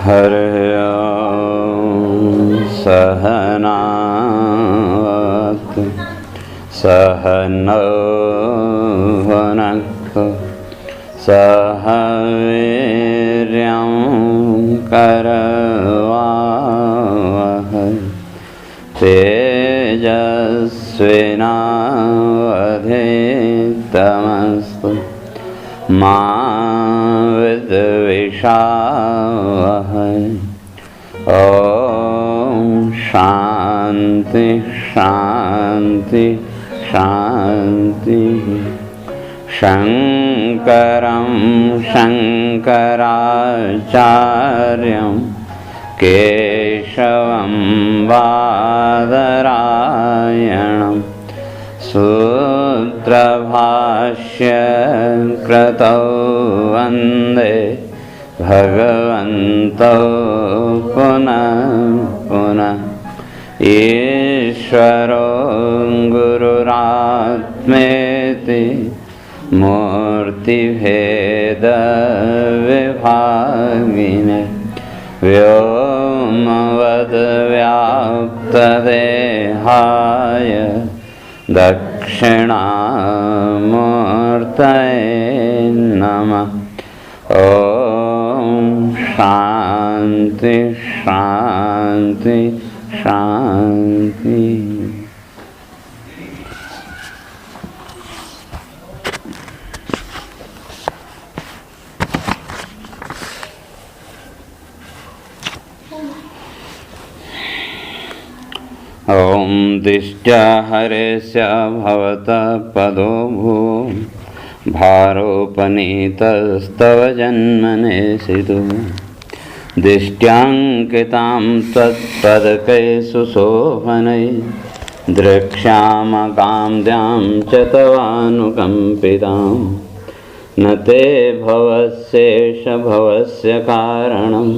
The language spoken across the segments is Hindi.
हरि ओम। सहनावतु सहनौ भुनक्तु सह वीर्यं करवावहै तेजस्विनावधीतमस्तु मा विद्विषावहै। ओम शांति शांति शांति। शंकरं शंकराचार्यं केशवं बादरायणं सूत्रभाष्य कृतौ वन्दे भगवन्तौ पुनः पुनः। ईश्वरो गुरुरात्मेति मूर्तिभेदविभागिने व्योमवद्व्याप्तदेहाय दक्षिणामूर्तये नमः। ओम शांति शांति शांति। ओम दिष्ट्या हरेस्य भवतः पदो भू भारोपनीतस्तव जन्मनेसितु दिष्ट्यांकितां त्वत्पदकै सुशोभनै द्रक्ष्यामकाम्यां च तवानुकम्पितां न ते भवस्येष भवस्य कारणं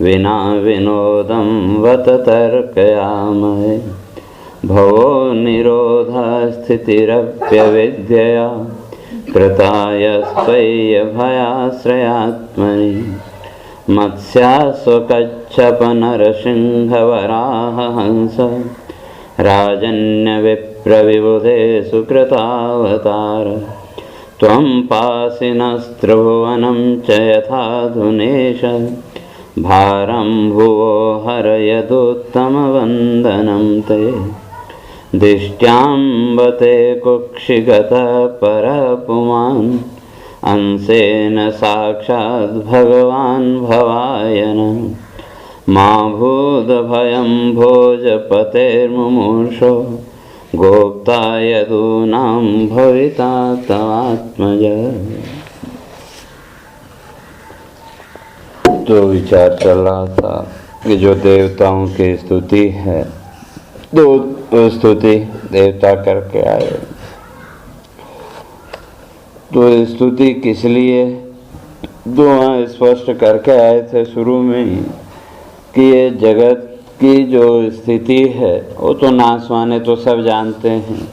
विना विनोदं वत तर्कयामहे। भवो निरोधः स्थितिरप्यविद्यया कृतायस्त्वय्यभयाश्रयात्मनि मत्स्यास्वकच्छपनरसिंहवराहहंस राजन्यविप्रविबुधेषु कृतावतार। त्वं पासिनस्त्रिभुवनं च यथाधुनेश भारं भुवो हरयदुत्तमवन्दनं ते। दिष्ट्याम्बते कुक्षिगतः परपुमान् अंशेन साक्षात् भगवान् भवायनः। मा भूतभयं भोजपतेर्मुमूर्षो गोप्ता यदूनां भविता तवात्मज। तो विचार चल रहा था कि जो देवताओं की स्तुति है, दो स्तुति देवता करके आए। तो स्तुति किस लिए दो स्पष्ट करके आए थे शुरू में ही कि ये जगत की जो स्थिति है वो तो नाशवान है, तो सब जानते हैं,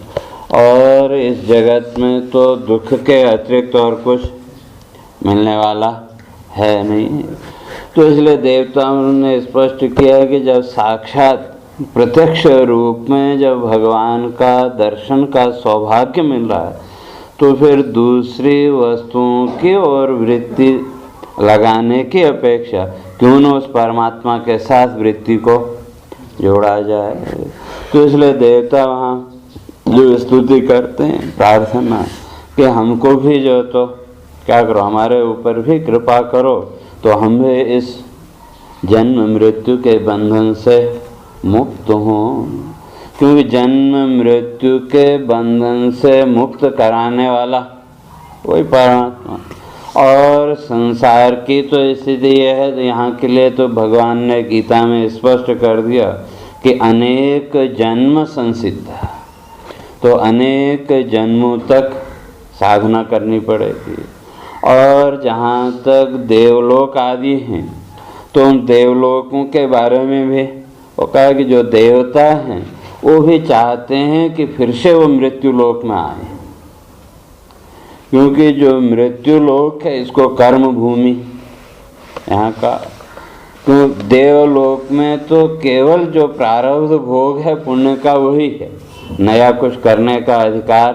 और इस जगत में तो दुख के अतिरिक्त और कुछ मिलने वाला है नहीं। तो इसलिए देवताओं ने स्पष्ट किया कि जब साक्षात प्रत्यक्ष रूप में जब भगवान का दर्शन का सौभाग्य मिल रहा है तो फिर दूसरी वस्तुओं की ओर वृत्ति लगाने की अपेक्षा क्यों न उस परमात्मा के साथ वृत्ति को जोड़ा जाए। तो इसलिए देवता वहाँ जो स्तुति करते हैं, प्रार्थना कि हमको भी जो तो क्या करो, हमारे ऊपर भी कृपा करो तो हम भी इस जन्म मृत्यु के बंधन से मुक्त हों। क्योंकि जन्म मृत्यु के बंधन से मुक्त कराने वाला वही परमात्मा। और संसार की तो स्थिति यह है, तो यहाँ के लिए तो भगवान ने गीता में स्पष्ट कर दिया कि अनेक जन्म संसिद्ध है, तो अनेक जन्मों तक साधना करनी पड़ेगी। और जहाँ तक देवलोक आदि हैं तो उन देवलोकों के बारे में भी वो कहा कि जो देवता हैं वो भी चाहते हैं कि फिर से वो मृत्यु लोक में आए, क्योंकि जो मृत्यु लोक है इसको कर्म भूमि यहाँ का क्यों देवलोक में तो केवल जो प्रारब्ध भोग है पुण्य का वही है, नया कुछ करने का अधिकार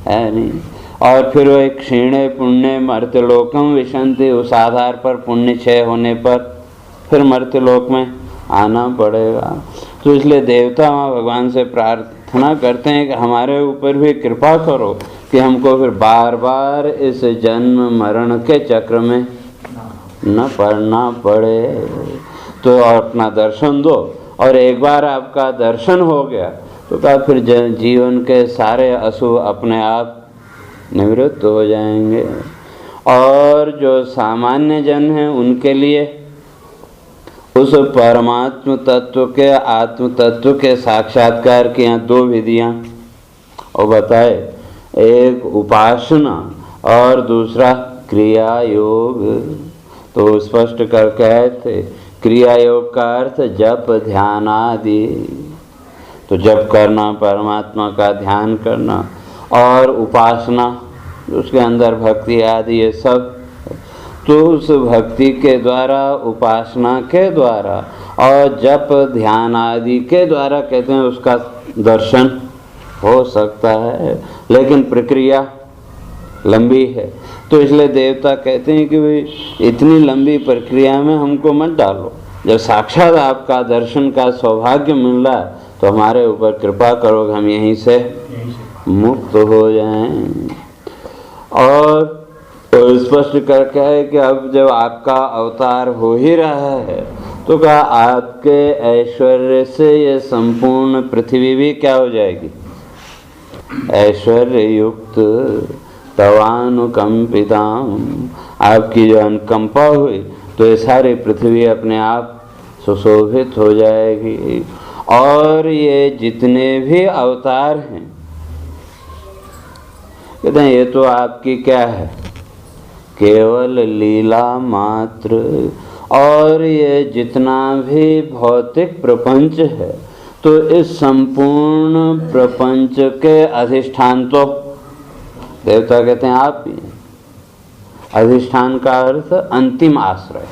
है नहीं। और फिर वो एक क्षीणे पुण्य मर्त्यलोकम विशंति, उस आधार पर पुण्य क्षय होने पर फिर मर्त्यलोक में आना पड़ेगा। तो इसलिए देवता वहाँ भगवान से प्रार्थना करते हैं कि हमारे ऊपर भी कृपा करो कि हमको फिर बार बार इस जन्म मरण के चक्र में न पड़ना पड़े। तो अपना दर्शन दो, और एक बार आपका दर्शन हो गया तो क्या फिर जीवन के सारे अशुभ अपने आप निवृत्त हो जाएंगे। और जो सामान्य जन हैं उनके लिए उस परमात्म तत्व के, आत्म तत्व के साक्षात्कार की यहाँ दो विधियाँ और बताए, एक उपासना और दूसरा क्रिया योग। तो स्पष्ट कर कहे थे क्रिया योग का अर्थ जप ध्यान आदि। तो जप करना, परमात्मा का ध्यान करना, और उपासना उसके अंदर भक्ति आदि ये सब। तो उस भक्ति के द्वारा, उपासना के द्वारा और जप ध्यान आदि के द्वारा कहते हैं उसका दर्शन हो सकता है, लेकिन प्रक्रिया लंबी है। तो इसलिए देवता कहते हैं कि भाई इतनी लंबी प्रक्रिया में हमको मत डालो, जब साक्षात आपका दर्शन का सौभाग्य मिल रहा है तो हमारे ऊपर कृपा करो कि हम यहीं से मुक्त हो जाएं। और तो स्पष्ट करके है कि अब जब आपका अवतार हो ही रहा है तो क्या आपके ऐश्वर्य से ये संपूर्ण पृथ्वी भी क्या हो जाएगी, ऐश्वर्य युक्त। तवानुकंपिताम, आपकी जो अनुकंपा हुई तो ये सारी पृथ्वी अपने आप सुशोभित हो जाएगी। और ये जितने भी अवतार हैं कहते हैं ये तो आपकी क्या है, केवल लीला मात्र। और ये जितना भी भौतिक प्रपंच है तो इस संपूर्ण प्रपंच के अधिष्ठान तो देवता कहते हैं आप ही। अधिष्ठान का अर्थ अंतिम आश्रय,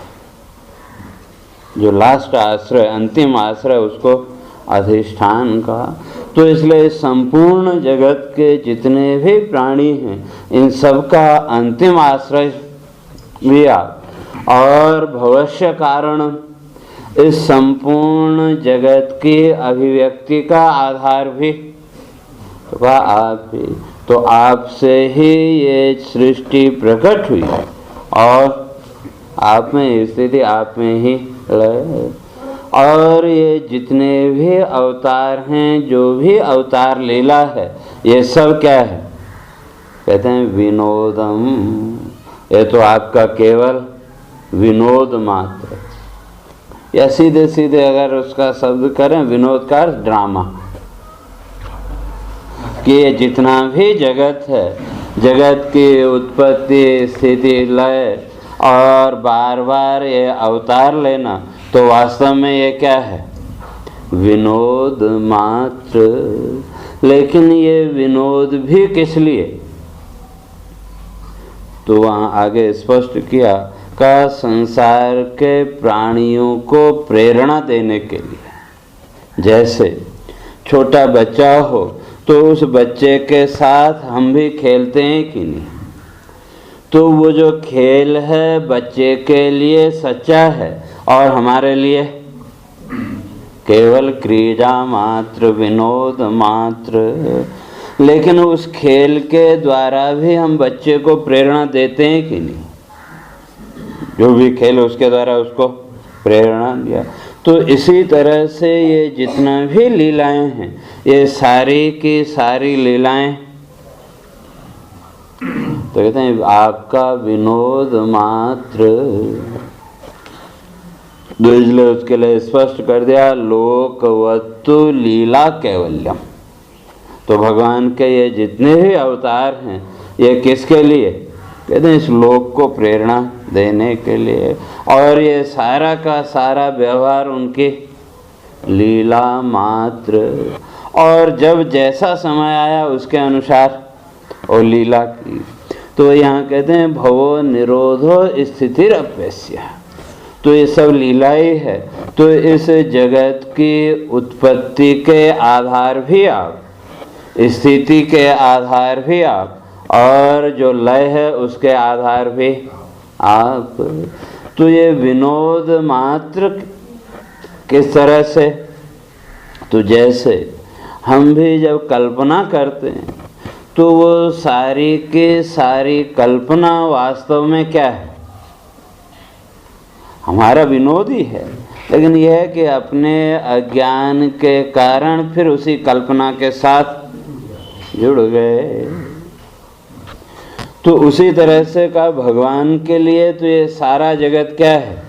जो लास्ट आश्रय, अंतिम आश्रय, उसको अधिष्ठान का। तो इसलिए संपूर्ण जगत के जितने भी प्राणी हैं इन सब का अंतिम आश्रय भी आप, और भविष्य कारण इस संपूर्ण जगत की अभिव्यक्ति का आधार भी तो आप ही। तो आपसे ही ये सृष्टि प्रकट हुई और आप में स्थिति, आप में ही लय। और ये जितने भी अवतार हैं, जो भी अवतार लीला है, ये सब क्या है, कहते हैं विनोदम। ये तो आपका केवल विनोद मात्र, या सीधे सीधे अगर उसका शब्द करें विनोद का ड्रामा, कि ये जितना भी जगत है, जगत की उत्पत्ति स्थिति लय और बार बार ये अवतार लेना, तो वास्तव में ये क्या है, विनोद मात्र। लेकिन ये विनोद भी किस लिए, तो वहाँ आगे स्पष्ट किया का संसार के प्राणियों को प्रेरणा देने के लिए। जैसे छोटा बच्चा हो तो उस बच्चे के साथ हम भी खेलते हैं कि नहीं, तो वो जो खेल है बच्चे के लिए सच्चा है और हमारे लिए केवल क्रीड़ा मात्र, विनोद मात्र। लेकिन उस खेल के द्वारा भी हम बच्चे को प्रेरणा देते हैं कि नहीं, जो भी खेल उसके द्वारा उसको प्रेरणा दिया। तो इसी तरह से ये जितना भी लीलाएं हैं, ये सारी की सारी लीलाएं तो कहते हैं आपका विनोद मात्र। इसलिए उसके लिए स्पष्ट कर दिया लोकवत्तु लीला कैवल्यम। तो भगवान के ये जितने भी अवतार हैं ये किसके लिए, कहते हैं इस लोक को प्रेरणा देने के लिए। और ये सारा का सारा व्यवहार उनकी लीला मात्र। और जब जैसा समय आया उसके अनुसार और लीला की। तो यहाँ कहते हैं भवो निरोधो स्थितिरप्यस्य। तो ये सब लीला ही है। तो इस जगत की उत्पत्ति के आधार भी आप, स्थिति के आधार भी आप, और जो लय है उसके आधार भी आप। तो ये विनोद मात्र किस तरह से, तो जैसे हम भी जब कल्पना करते हैं तो वो सारी की सारी कल्पना वास्तव में क्या है, हमारा विनोद ही है। लेकिन यह है कि अपने अज्ञान के कारण फिर उसी कल्पना के साथ जुड़ गए। तो उसी तरह से का भगवान के लिए तो ये सारा जगत क्या है,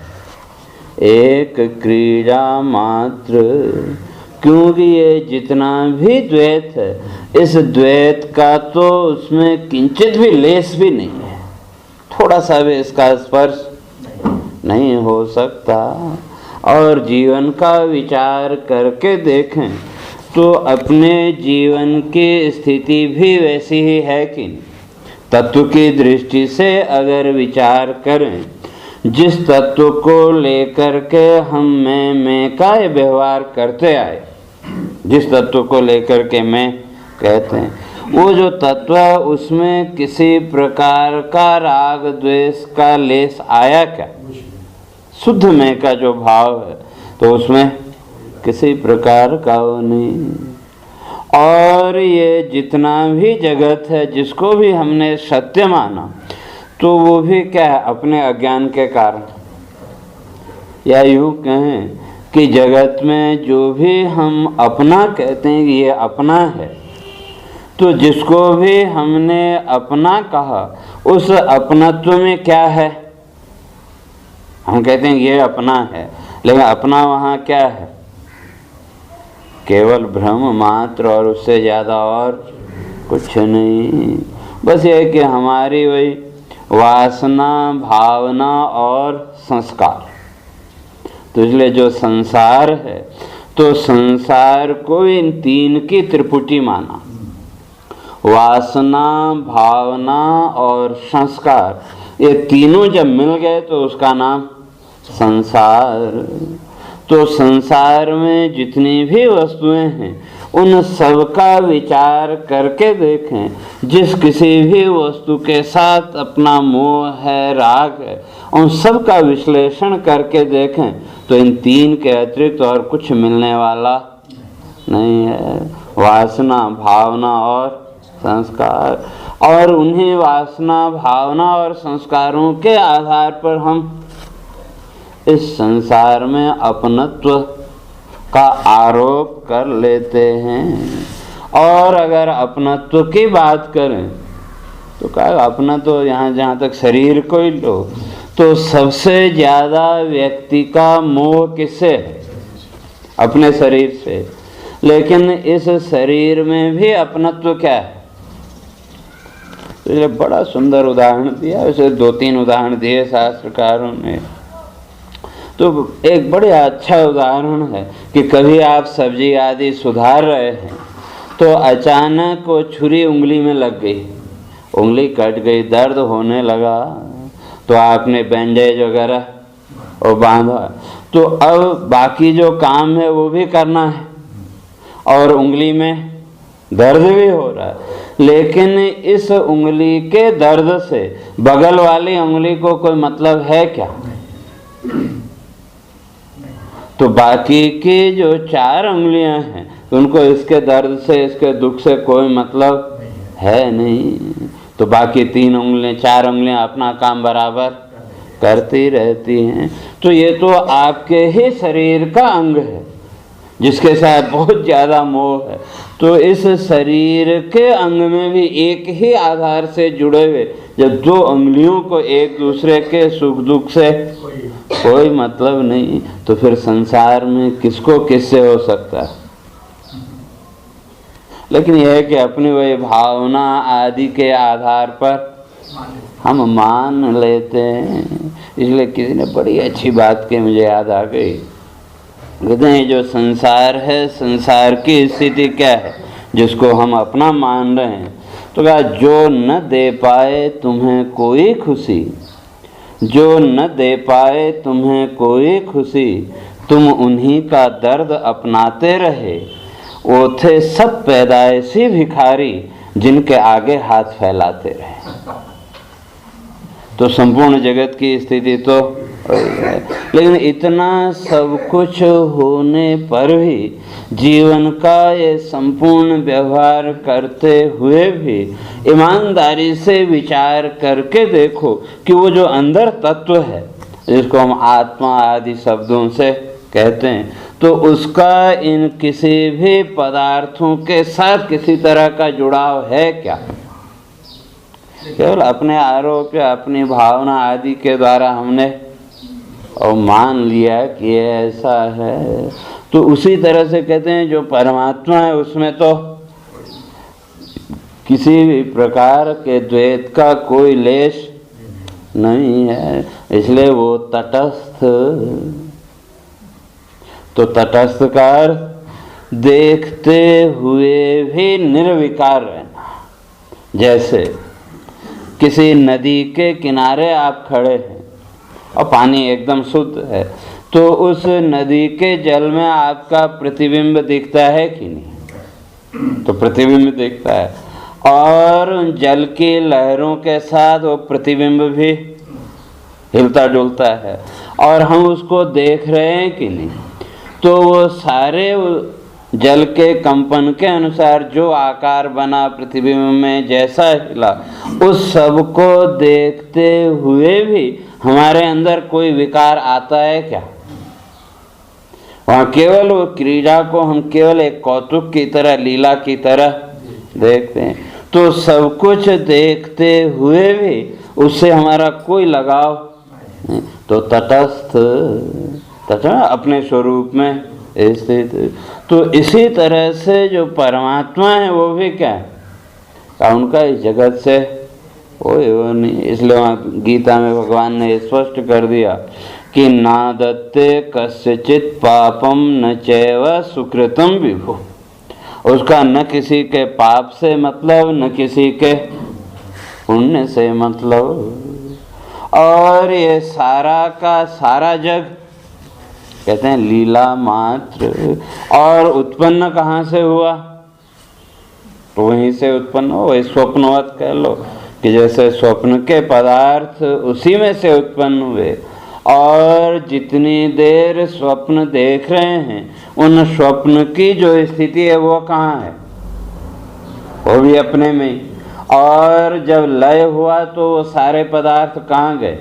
एक क्रीड़ा मात्र। क्योंकि ये जितना भी द्वैत है, इस द्वैत का तो उसमें किंचित भी लेस भी नहीं है, थोड़ा सा भी इसका स्पर्श नहीं हो सकता। और जीवन का विचार करके देखें तो अपने जीवन की स्थिति भी वैसी ही है कि नहीं। तत्व की दृष्टि से अगर विचार करें, जिस तत्व को लेकर के हम मैं का व्यवहार करते आए, जिस तत्व को लेकर के मैं कहते हैं, वो जो तत्व है उसमें किसी प्रकार का राग द्वेष का लेस आया क्या? शुद्ध मैं का जो भाव है तो उसमें किसी प्रकार का वो नहीं। और ये जितना भी जगत है जिसको भी हमने सत्य माना, तो वो भी क्या है, अपने अज्ञान के कारण। या यूँ कहें कि जगत में जो भी हम अपना कहते हैं ये अपना है, तो जिसको भी हमने अपना कहा उस अपनत्व में क्या है, हम कहते हैं ये अपना है, लेकिन अपना वहाँ क्या है, केवल भ्रम मात्र, और उससे ज़्यादा और कुछ नहीं। बस ये कि हमारी वही वासना, भावना और संस्कार। तो इसलिए जो संसार है, तो संसार को इन तीन की त्रिपुटी माना, वासना, भावना और संस्कार। ये तीनों जब मिल गए तो उसका नाम संसार। तो संसार में जितनी भी वस्तुएं हैं उन सब का विचार करके देखें, जिस किसी भी वस्तु के साथ अपना मोह है, राग है, उन सब का विश्लेषण करके देखें तो इन तीन के अतिरिक्त और कुछ मिलने वाला नहीं है। वासना, भावना और संस्कार। और उन्हीं वासना, भावना और संस्कारों के आधार पर हम इस संसार में अपनत्व का आरोप कर लेते हैं। और अगर अपनत्व की बात करें तो क्या अपना, तो यहाँ जहाँ तक शरीर को ही लो तो सबसे ज़्यादा व्यक्ति का मोह किससे है, अपने शरीर से। लेकिन इस शरीर में भी अपनत्व क्या है, तो ये बड़ा सुंदर उदाहरण दिया। वैसे 2-3 उदाहरण दिए शास्त्रकारों ने। तो एक बड़ा अच्छा उदाहरण है कि कभी आप सब्जी आदि सुधार रहे हैं तो अचानक वो छुरी उंगली में लग गई, उंगली कट गई, दर्द होने लगा, तो आपने बैंडेज वगैरह वो बांधा। तो अब बाकी जो काम है वो भी करना है और उंगली में दर्द भी हो रहा है, लेकिन इस उंगली के दर्द से बगल वाली उंगली को कोई मतलब है क्या? तो बाकी की जो 4 उंगलियां हैं उनको इसके दर्द से, इसके दुख से कोई मतलब है नहीं। तो बाकी 3 उंगलियां, 4 उंगलियां अपना काम बराबर करती रहती हैं। तो ये तो आपके ही शरीर का अंग है जिसके साथ बहुत ज़्यादा मोह है। तो इस शरीर के अंग में भी एक ही आधार से जुड़े हुए जब 2 उंगलियों को एक दूसरे के सुख दुख से कोई मतलब नहीं, तो फिर संसार में किसको किससे हो सकता है। लेकिन यह है कि अपनी वही भावना आदि के आधार पर हम मान लेते हैं। इसलिए किसी ने बड़ी अच्छी बात की, मुझे याद आ गई। कहते हैं जो संसार है, संसार की स्थिति क्या है जिसको हम अपना मान रहे हैं, तो कहा जो न दे पाए तुम्हें कोई खुशी, जो न दे पाए तुम्हें कोई खुशी, तुम उन्हीं का दर्द अपनाते रहे। वो थे सब पैदाइशी भिखारी, जिनके आगे हाथ फैलाते रहे। तो संपूर्ण जगत की स्थिति तो, लेकिन इतना सब कुछ होने पर भी जीवन का ये संपूर्ण व्यवहार करते हुए भी ईमानदारी से विचार करके देखो कि वो जो अंदर तत्व है, जिसको हम आत्मा आदि शब्दों से कहते हैं, तो उसका इन किसी भी पदार्थों के साथ किसी तरह का जुड़ाव है क्या? केवल अपने आरोप या अपनी भावना आदि के द्वारा हमने और मान लिया कि ये ऐसा है। तो उसी तरह से कहते हैं जो परमात्मा है उसमें तो किसी भी प्रकार के द्वैत का कोई लेश नहीं है, इसलिए वो तटस्थ। तो तटस्थ का अर्थ देखते हुए भी निर्विकार रहना। जैसे किसी नदी के किनारे आप खड़े हैं और पानी एकदम शुद्ध है, तो उस नदी के जल में आपका प्रतिबिंब दिखता है कि नहीं? तो प्रतिबिंब दिखता है, और जल की लहरों के साथ वो प्रतिबिंब भी हिलता डुलता है, और हम उसको देख रहे हैं कि नहीं? तो वो सारे जल के कंपन के अनुसार जो आकार बना प्रतिबिंब में, जैसा हिला, उस सब को देखते हुए भी हमारे अंदर कोई विकार आता है क्या? वहाँ केवल वो क्रीड़ा को हम केवल एक कौतुक की तरह, लीला की तरह देखते हैं। तो सब कुछ देखते हुए भी उससे हमारा कोई लगाव नहीं। तो तटस्थ अपने स्वरूप में स्थित। तो इसी तरह से जो परमात्मा है वो भी क्या है? उनका इस जगत से वो नहीं। इसलिए वहाँ गीता में भगवान ने स्पष्ट कर दिया कि ना दत्ते कस्यचित पापम न चैव सुकृतम विभु। उसका न किसी के पाप से मतलब, न किसी के पुण्य से मतलब। और ये सारा का सारा जग कहते हैं लीला मात्र। और उत्पन्न कहाँ से हुआ? तो वहीं से उत्पन्न हो। वही स्वप्नवत कह लो कि जैसे स्वप्न के पदार्थ उसी में से उत्पन्न हुए, और जितनी देर स्वप्न देख रहे हैं उन स्वप्न की जो स्थिति है वो कहाँ है? वो भी अपने में ही। और जब लय हुआ तो वो सारे पदार्थ कहाँ गए?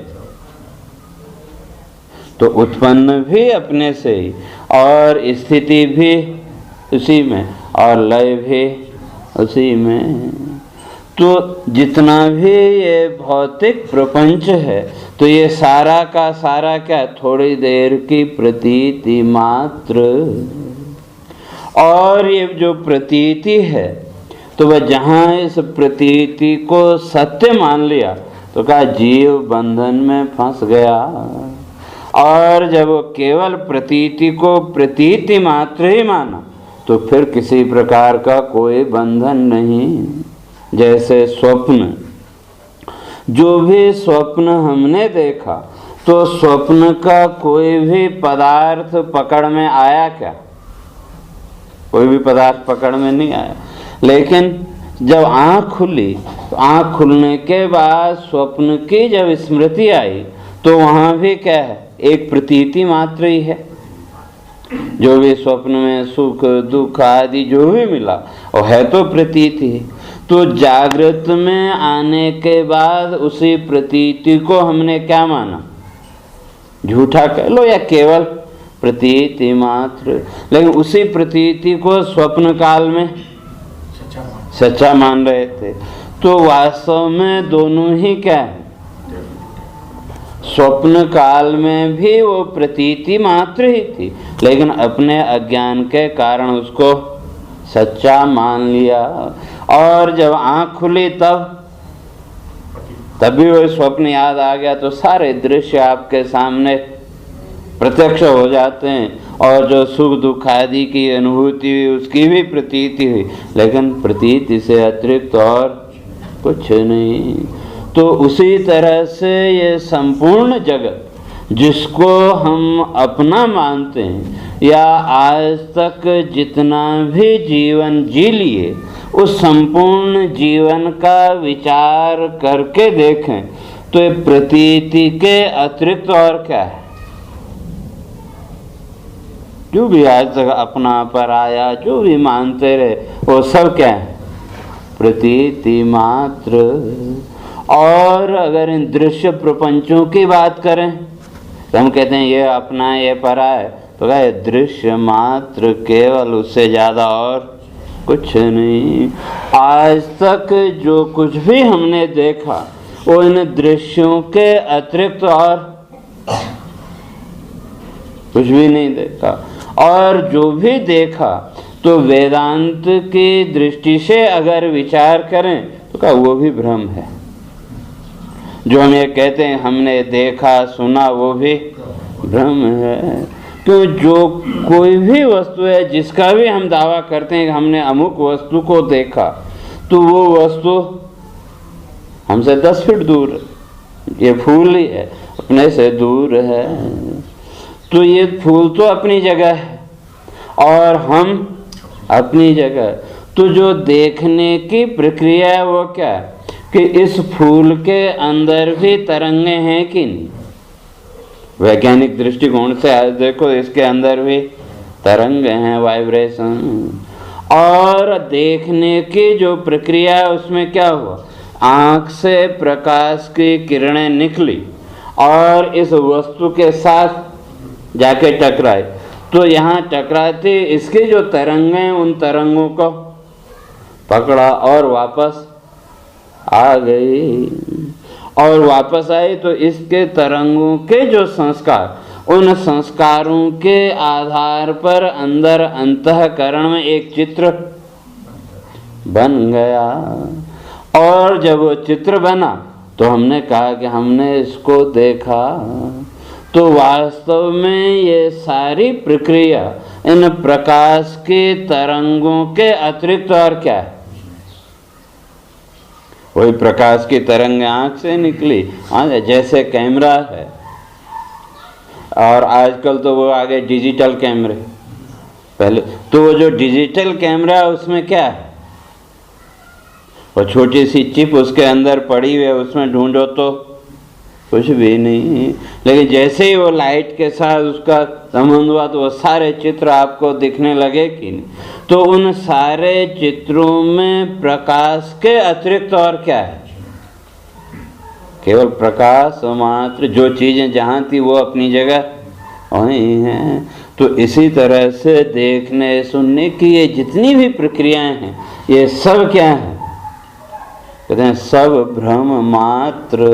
तो उत्पन्न भी अपने से ही, और स्थिति भी उसी में, और लय भी उसी में। तो जितना भी ये भौतिक प्रपंच है, तो ये सारा का सारा क्या? थोड़ी देर की प्रतीति मात्र। और ये जो प्रतीति है, तो वह जहाँ इस प्रतीति को सत्य मान लिया तो कहा जीव बंधन में फंस गया। और जब वो केवल प्रतीति को प्रतीति मात्र ही माना तो फिर किसी प्रकार का कोई बंधन नहीं। जैसे स्वप्न, जो भी स्वप्न हमने देखा, तो स्वप्न का कोई भी पदार्थ पकड़ में आया क्या? कोई भी पदार्थ पकड़ में नहीं आया। लेकिन जब आँख खुली, तो आँख खुलने के बाद स्वप्न की जब स्मृति आई, तो वहाँ भी क्या है? एक प्रतीति मात्र ही है। जो भी स्वप्न में सुख दुख आदि जो भी मिला वो है तो प्रतीति। तो जागृत में आने के बाद उसी प्रतीति को हमने क्या माना? झूठा कह लो या केवल प्रतीति मात्र। लेकिन उसी प्रतीति को स्वप्न काल में सच्चा मान रहे थे। तो वास्तव में दोनों ही क्या है? स्वप्न काल में भी वो प्रतीति मात्र ही थी, लेकिन अपने अज्ञान के कारण उसको सच्चा मान लिया। और जब आँख खुली तभी वो स्वप्न याद आ गया, तो सारे दृश्य आपके सामने प्रत्यक्ष हो जाते हैं। और जो सुख दुख आदि की अनुभूति हुई उसकी भी प्रतीति हुई, लेकिन प्रतीति से अतिरिक्त और कुछ नहीं। तो उसी तरह से ये संपूर्ण जगत जिसको हम अपना मानते हैं या आज तक जितना भी जीवन जी लिए, उस संपूर्ण जीवन का विचार करके देखें तो ये प्रतीति के अतिरिक्त और क्या है? जो भी आज तक अपना पराया जो भी मानते रहे वो सब क्या है? प्रतीति मात्र। और अगर इन दृश्य प्रपंचों की बात करें तो हम कहते हैं ये अपना ये परा है, तो क्या दृश्य मात्र, केवल, उससे ज्यादा और कुछ नहीं। आज तक जो कुछ भी हमने देखा वो इन दृश्यों के अतिरिक्त और कुछ भी नहीं देखा। और जो भी देखा तो वेदांत की दृष्टि से अगर विचार करें तो क्या वो भी भ्रम है। जो हम ये कहते हैं हमने देखा सुना वो भी भ्रम है। तो जो कोई भी वस्तु है जिसका भी हम दावा करते हैं कि हमने अमुक वस्तु को देखा, तो वो वस्तु हमसे 10 फीट दूर है। ये फूल ही है, अपने से दूर है। तो ये फूल तो अपनी जगह है और हम अपनी जगह। तो जो देखने की प्रक्रिया है वो क्या है कि इस फूल के अंदर भी तरंगे हैं कि नहीं? वैज्ञानिक दृष्टिकोण से आज देखो इसके अंदर भी तरंगे हैं, वाइब्रेशन। और देखने की जो प्रक्रिया है उसमें क्या हुआ? आँख से प्रकाश की किरणें निकली और इस वस्तु के साथ जाके टकराई। तो यहाँ टकराते इसके जो तरंगे हैं उन तरंगों को पकड़ा और वापस आ गई। और वापस आई तो इसके तरंगों के जो संस्कार, उन संस्कारों के आधार पर अंदर अंतःकरण में एक चित्र बन गया। और जब वो चित्र बना तो हमने कहा कि हमने इसको देखा। तो वास्तव में ये सारी प्रक्रिया इन प्रकाश के तरंगों के अतिरिक्त और क्या है? वही प्रकाश की तरंग आँख से निकली। जैसे कैमरा है और आजकल तो वो आगे डिजिटल कैमरे, पहले तो वो जो डिजिटल कैमरा है उसमें क्या है? वो छोटी सी चिप उसके अंदर पड़ी हुई है, उसमें ढूंढो तो कुछ भी नहीं। लेकिन जैसे ही वो लाइट के साथ उसका संबंध हुआ तो वो सारे चित्र आपको दिखने लगे कि नहीं? तो उन सारे चित्रों में प्रकाश के अतिरिक्त और क्या है? केवल प्रकाश मात्र। जो चीजें जहाँ थी वो अपनी जगह वहीं हैं। तो इसी तरह से देखने सुनने की ये जितनी भी प्रक्रियाएं हैं ये सब क्या है? कहते हैं सब भ्रम मात्र।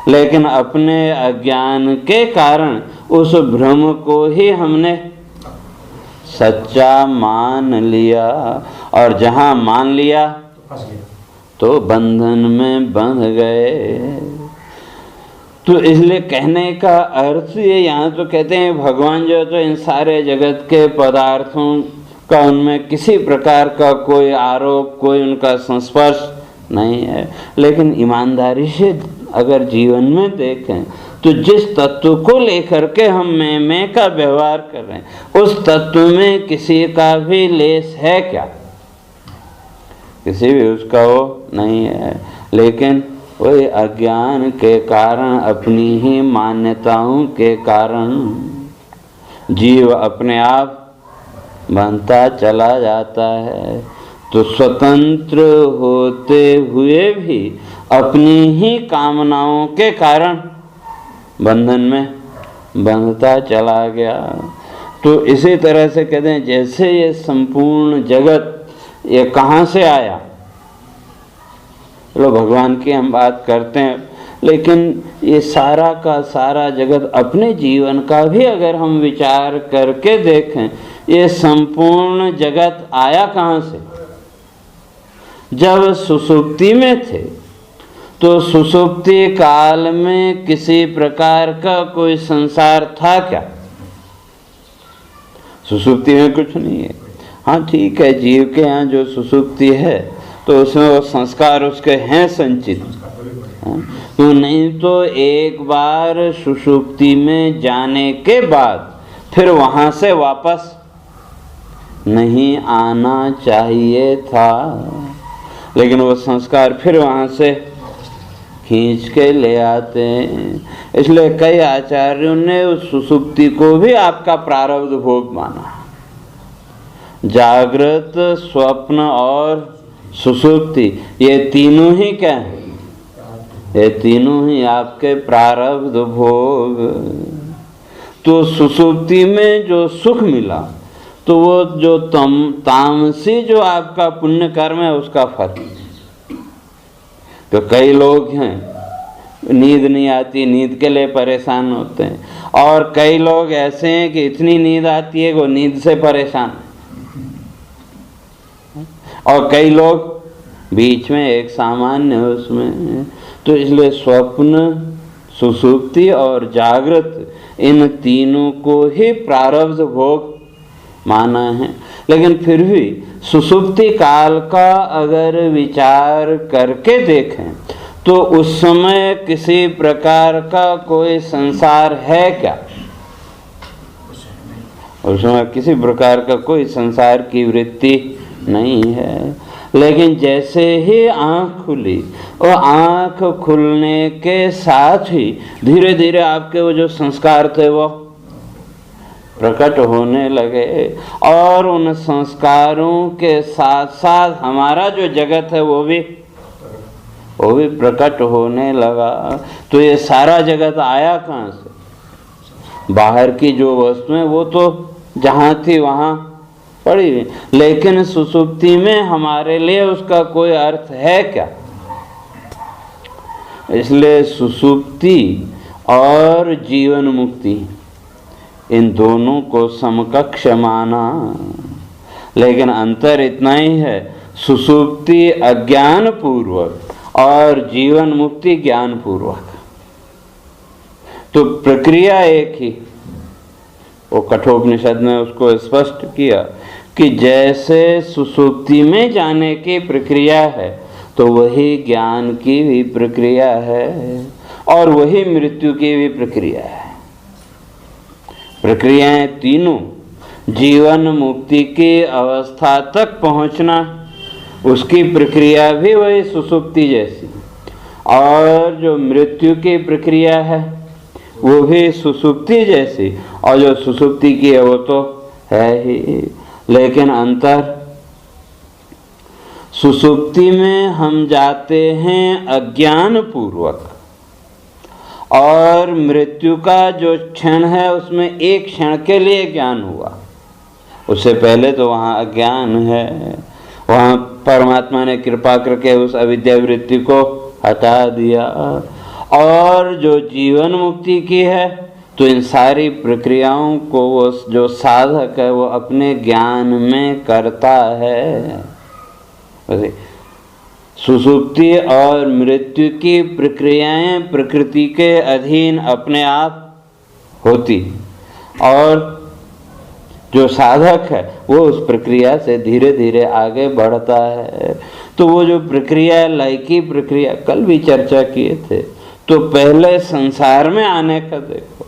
लेकिन अपने अज्ञान के कारण उस भ्रम को ही हमने सच्चा मान लिया। और जहाँ मान लिया तो बंधन में बंध गए। तो इसलिए कहने का अर्थ ये, यहाँ तो कहते हैं भगवान जो तो इन सारे जगत के पदार्थों का उनमें किसी प्रकार का कोई आरोप, कोई उनका संस्पर्श नहीं है। लेकिन ईमानदारी से अगर जीवन में देखें तो जिस तत्व को लेकर के हम मैं का व्यवहार कर रहे हैं उस तत्व में किसी का भी लेस है क्या? किसी भी उसका वो नहीं है। लेकिन वही अज्ञान के कारण, अपनी ही मान्यताओं के कारण जीव अपने आप बनता चला जाता है। तो स्वतंत्र होते हुए भी अपनी ही कामनाओं के कारण बंधन में बंधता चला गया। तो इसी तरह से कहते हैं जैसे ये संपूर्ण जगत ये कहाँ से आया? चलो भगवान की हम बात करते हैं, लेकिन ये सारा का सारा जगत अपने जीवन का भी अगर हम विचार करके देखें, ये संपूर्ण जगत आया कहाँ से? जब सुषुप्ति में थे तो सुषुप्ति काल में किसी प्रकार का कोई संसार था क्या? सुषुप्ति में कुछ नहीं है। हाँ ठीक है, जीव के यहाँ जो सुषुप्ति है तो उसमें वो संस्कार उसके हैं संचित, तो नहीं तो एक बार सुषुप्ति में जाने के बाद फिर वहां से वापस नहीं आना चाहिए था, लेकिन वो संस्कार फिर वहां से खींच के ले आते हैं। इसलिए कई आचार्यों ने उस सुषुप्ति को भी आपका प्रारब्ध भोग माना। जागृत, स्वप्न और सुषुप्ति ये तीनों ही क्या है? ये तीनों ही आपके प्रारब्ध भोग। तो सुषुप्ति में जो सुख मिला तो वो जो तामसी जो आपका पुण्य कर्म है उसका फल। तो कई लोग हैं नींद नहीं आती, नींद के लिए परेशान होते हैं, और कई लोग ऐसे हैं कि इतनी नींद आती है वो नींद से परेशान, और कई लोग बीच में एक सामान्य उसमें। तो इसलिए स्वप्न, सुषुप्ति और जागृत इन तीनों को ही प्रारब्ध भोग माना है। लेकिन फिर भी सुषुप्ति काल का अगर विचार करके देखें तो उस समय किसी प्रकार का कोई संसार है क्या? उस समय किसी प्रकार का कोई संसार की वृत्ति नहीं है। लेकिन जैसे ही आँख खुली और आँख खुलने के साथ ही धीरे धीरे आपके वो जो संस्कार थे वो प्रकट होने लगे, और उन संस्कारों के साथ साथ हमारा जो जगत है वो भी प्रकट होने लगा। तो ये सारा जगत आया कहाँ से? बाहर की जो वस्तुएं वो तो जहाँ थी वहाँ पड़ी, लेकिन सुषुप्ति में हमारे लिए उसका कोई अर्थ है क्या? इसलिए सुषुप्ति और जीवन मुक्ति इन दोनों को समकक्ष माना। लेकिन अंतर इतना ही है, सुषुप्ति अज्ञान पूर्वक और जीवन मुक्ति ज्ञान पूर्वक। तो प्रक्रिया एक ही। वो कठोपनिषद ने उसको स्पष्ट किया कि जैसे सुषुप्ति में जाने की प्रक्रिया है तो वही ज्ञान की भी प्रक्रिया है, और वही मृत्यु की भी प्रक्रिया है। प्रक्रियाएं तीनों, जीवन मुक्ति की अवस्था तक पहुंचना उसकी प्रक्रिया भी वही सुषुप्ति जैसी, और जो मृत्यु की प्रक्रिया है वो भी सुषुप्ति जैसी, और जो सुषुप्ति की है वो तो है ही। लेकिन अंतर, सुषुप्ति में हम जाते हैं अज्ञान पूर्वक, और मृत्यु का जो क्षण है उसमें एक क्षण के लिए ज्ञान हुआ, उससे पहले तो वहाँ अज्ञान है। वहाँ परमात्मा ने कृपा करके उस अविद्या वृत्ति को हटा दिया। और जो जीवन मुक्ति की है तो इन सारी प्रक्रियाओं को वो जो साधक है वो अपने ज्ञान में करता है। सुषुप्ति और मृत्यु की प्रक्रियाएं प्रकृति के अधीन अपने आप होती, और जो साधक है वो उस प्रक्रिया से धीरे धीरे आगे बढ़ता है। तो वो जो प्रक्रिया, लय प्रक्रिया, कल भी चर्चा किए थे। तो पहले संसार में आने का देखो,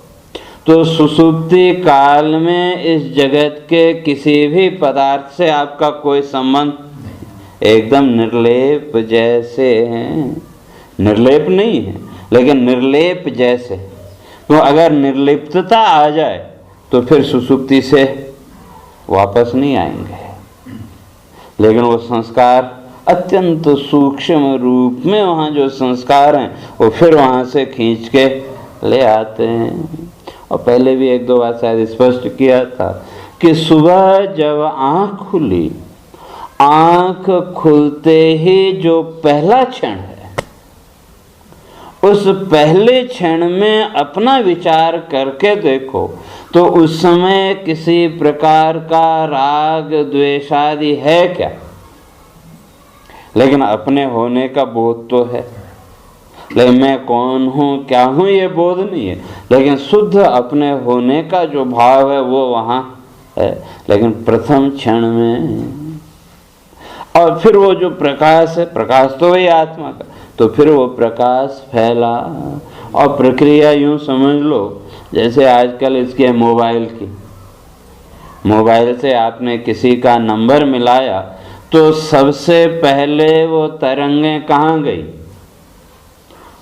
तो सुषुप्ति काल में इस जगत के किसी भी पदार्थ से आपका कोई संबंध, एकदम निर्लेप जैसे हैं। निर्लेप नहीं है लेकिन निर्लेप जैसे। तो अगर निर्लिप्तता आ जाए तो फिर सुषुप्ति से वापस नहीं आएंगे। लेकिन वो संस्कार अत्यंत सूक्ष्म रूप में, वहाँ जो संस्कार हैं वो फिर वहाँ से खींच के ले आते हैं। और पहले भी एक दो बार शायद स्पष्ट किया था कि सुबह जब आँख खुली, आँख खुलते ही जो पहला क्षण है, उस पहले क्षण में अपना विचार करके देखो तो उस समय किसी प्रकार का राग द्वेषादि है क्या? लेकिन अपने होने का बोध तो है। लेकिन मैं कौन हूँ, क्या हूँ, ये बोध नहीं है। लेकिन शुद्ध अपने होने का जो भाव है वो वहाँ है। लेकिन प्रथम क्षण में, और फिर वो जो प्रकाश है, प्रकाश तो वही आत्मा का, तो फिर वो प्रकाश फैला। और प्रक्रिया यूं समझ लो जैसे आजकल इसकी है मोबाइल की। मोबाइल से आपने किसी का नंबर मिलाया तो सबसे पहले वो तरंगें कहाँ गई?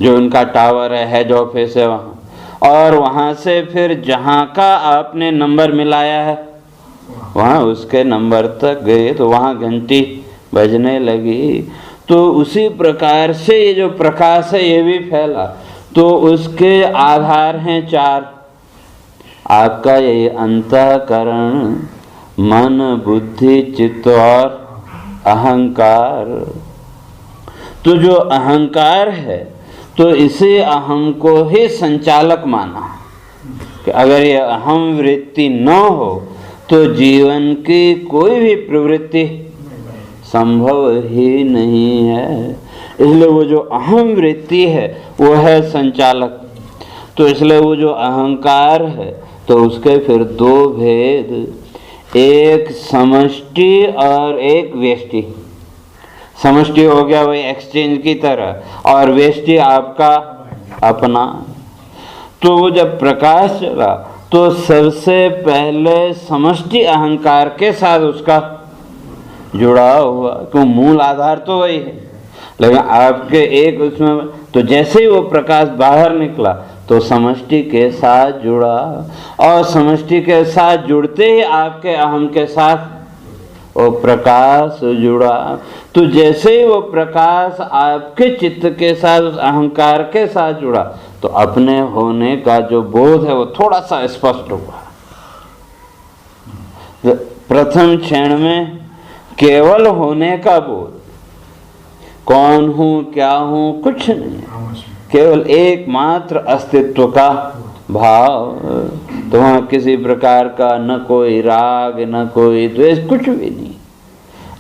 जो उनका टावर है, हेड ऑफिस है वहाँ, और वहाँ से फिर जहाँ का आपने नंबर मिलाया है वहाँ उसके नंबर तक गए, तो वहाँ घंटी बजने लगी। तो उसी प्रकार से ये जो प्रकाश है ये भी फैला। तो उसके आधार हैं 4। आपका ये अंतःकरण, मन, बुद्धि, चित्त और अहंकार। तो जो अहंकार है तो इसे अहम को ही संचालक माना कि अगर ये अहम वृत्ति न हो तो जीवन की कोई भी प्रवृत्ति संभव ही नहीं है। इसलिए वो जो अहम वृत्ति है वो है संचालक। तो इसलिए वो जो अहंकार है तो उसके फिर 2 भेद, एक समष्टि और एक व्यष्टि। समष्टि हो गया वही एक्सचेंज की तरह, और व्यष्टि आपका अपना। तो वो जब प्रकाश चला तो सबसे पहले समष्टि अहंकार के साथ उसका जुड़ाव हुआ, क्यों मूल आधार तो वही है। लेकिन आपके एक उसमें तो जैसे ही वो प्रकाश बाहर निकला तो समष्टि के साथ जुड़ा, और समष्टि के साथ जुड़ते ही आपके अहम के साथ वो प्रकाश जुड़ा। तो जैसे ही वो प्रकाश आपके चित्त के साथ उस अहंकार के साथ जुड़ा तो अपने होने का जो बोध है वो थोड़ा सा स्पष्ट हुआ। प्रथम क्षण में केवल होने का बोध, कौन हूँ क्या हूँ कुछ नहीं, केवल एकमात्र अस्तित्व का भाव। तो वहाँ किसी प्रकार का न कोई राग न कोई द्वेष, कुछ भी नहीं।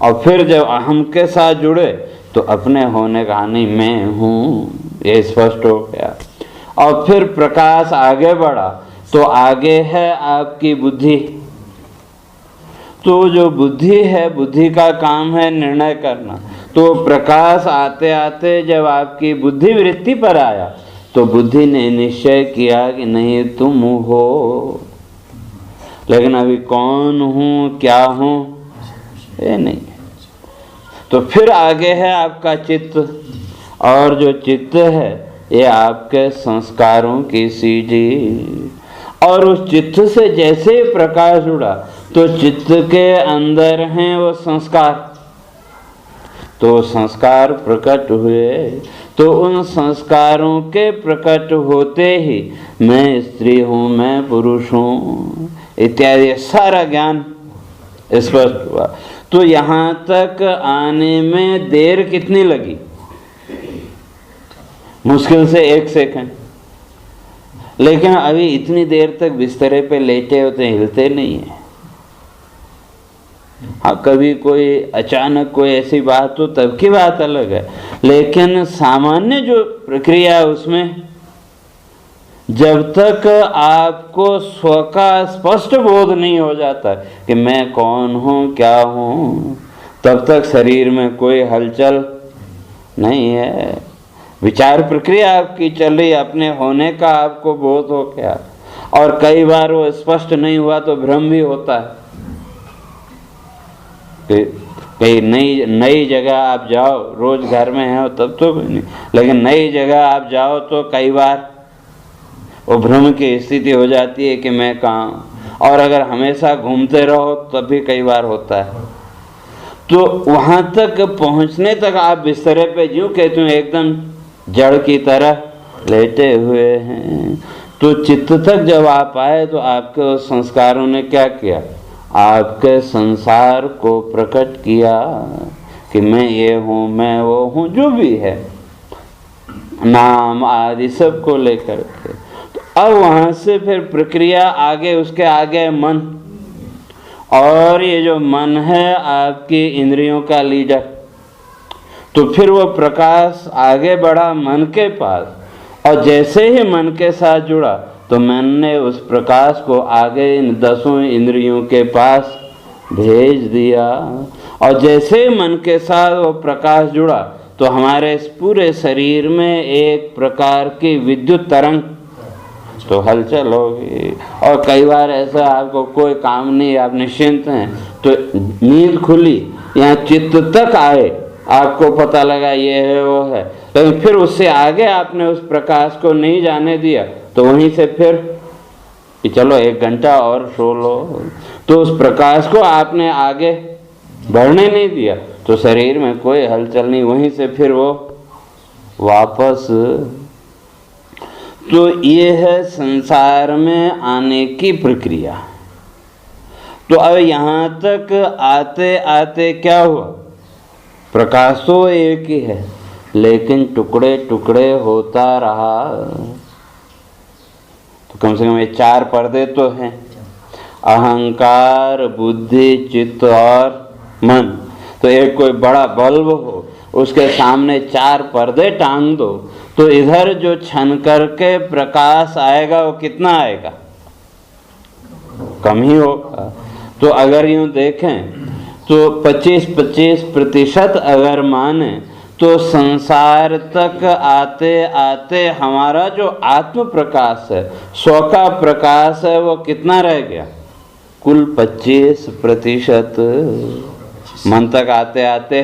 और फिर जब अहम के साथ जुड़े तो अपने होने का नहीं, मैं हूँ, ये स्पष्ट हो गया। और फिर प्रकाश आगे बढ़ा तो आगे है आपकी बुद्धि। तो जो बुद्धि है, बुद्धि का काम है निर्णय करना। तो प्रकाश आते आते जब आपकी बुद्धि वृत्ति पर आया तो बुद्धि ने निश्चय किया कि नहीं तुम हो, लेकिन अभी कौन हूँ क्या हूँ ये नहीं। तो फिर आगे है आपका चित्त, और जो चित्त है ये आपके संस्कारों की सीढ़ी। और उस चित्त से जैसे प्रकाश उड़ा तो चित्त के अंदर हैं वो संस्कार। तो संस्कार प्रकट हुए, तो उन संस्कारों के प्रकट होते ही मैं स्त्री हूँ, मैं पुरुष हूँ इत्यादि सारा ज्ञान स्पष्ट हुआ। तो यहाँ तक आने में देर कितनी लगी? मुश्किल से 1 सेकंड। लेकिन अभी इतनी देर तक बिस्तरे पे लेटे होते, हिलते नहीं है। हाँ, कभी कोई अचानक कोई ऐसी बात हो तब की बात अलग है, लेकिन सामान्य जो प्रक्रिया है उसमें जब तक आपको स्व का स्पष्ट बोध नहीं हो जाता कि मैं कौन हूँ क्या हूँ, तब तक शरीर में कोई हलचल नहीं है। विचार प्रक्रिया आपकी चल रही, अपने होने का आपको बोध हो गया। और कई बार वो स्पष्ट नहीं हुआ तो भ्रम भी होता है कि कहीं नई जगह आप जाओ, रोज घर में हो तब तो नहीं, लेकिन नई जगह आप जाओ तो कई बार वो भ्रम की स्थिति हो जाती है कि मैं कहाँ हूँ। और अगर हमेशा घूमते रहो तब भी कई बार होता है। तो वहाँ तक पहुँचने तक आप बिस्तरे पे यूँ कहते हो एकदम जड़ की तरह लेटे हुए हैं। तो चित्त तक जब आप आए तो आपके संस्कारों ने क्या किया? आपके संसार को प्रकट किया कि मैं ये हूँ, मैं वो हूँ, जो भी है नाम आदि सब को लेकर के। तो अब वहाँ से फिर प्रक्रिया आगे, उसके आगे मन, और ये जो मन है आपकी इंद्रियों का लीडर। तो फिर वो प्रकाश आगे बढ़ा मन के पास, और जैसे ही मन के साथ जुड़ा तो मन ने उस प्रकाश को आगे इन 10 इंद्रियों के पास भेज दिया। और जैसे ही मन के साथ वो प्रकाश जुड़ा तो हमारे इस पूरे शरीर में एक प्रकार की विद्युत तरंग तो हलचल होगी। और कई बार ऐसा आपको कोई काम नहीं, आप निश्चिंत हैं, तो नींद खुली या चित्त तक आए, आपको पता लगा ये है वो है, लेकिन फिर उससे आगे आपने उस प्रकाश को नहीं जाने दिया, तो वहीं से फिर कि चलो 1 घंटा और सो लो, तो उस प्रकाश को आपने आगे बढ़ने नहीं दिया, तो शरीर में कोई हलचल नहीं, वहीं से फिर वो वापस। तो ये है संसार में आने की प्रक्रिया। तो अब यहाँ तक आते आते क्या हुआ, प्रकाश तो एक ही है, लेकिन टुकड़े टुकड़े होता रहा। तो कम से कम ये 4 पर्दे तो हैं, अहंकार, बुद्धि, चित्त और मन। तो एक कोई बड़ा बल्ब हो, उसके सामने 4 पर्दे टांग दो, तो इधर जो छन करके प्रकाश आएगा वो कितना आएगा, कम ही होगा। तो अगर यूं देखें तो 25-25% अगर माने, तो संसार तक आते आते हमारा जो आत्म प्रकाश है, स्व का प्रकाश है, वो कितना रह गया, कुल 25%। मन तक आते आते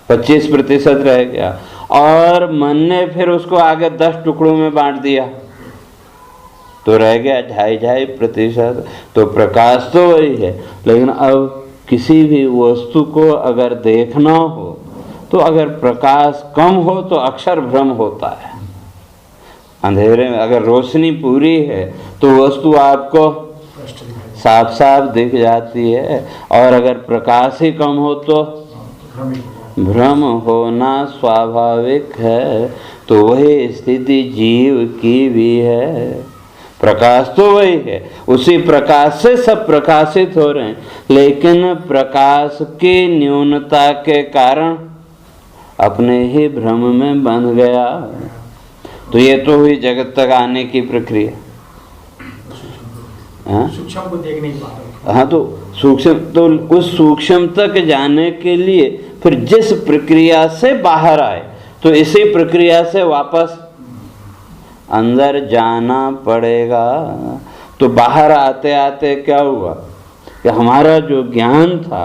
25% रह गया, और मन ने फिर उसको आगे 10 टुकड़ों में बांट दिया, तो रह गया 2.5%। तो प्रकाश तो वही है, लेकिन अब किसी भी वस्तु को अगर देखना हो, तो अगर प्रकाश कम हो तो अक्षर भ्रम होता है। अंधेरे में अगर रोशनी पूरी है तो वस्तु आपको साफ साफ दिख जाती है, और अगर प्रकाश ही कम हो तो भ्रम होना स्वाभाविक है। तो वही स्थिति जीव की भी है। प्रकाश तो वही है, उसी प्रकाश से सब प्रकाशित हो रहे हैं, लेकिन प्रकाश की न्यूनता के कारण अपने ही भ्रम में बंध गया। तो ये तो हुई जगत तक आने की प्रक्रिया। सूक्ष्म को देख नहीं पाता। हाँ, तो सूक्ष्म, तो उस सूक्ष्म तक जाने के लिए फिर जिस प्रक्रिया से बाहर आए, तो इसी प्रक्रिया से वापस अंदर जाना पड़ेगा। तो बाहर आते आते क्या हुआ कि हमारा जो ज्ञान था,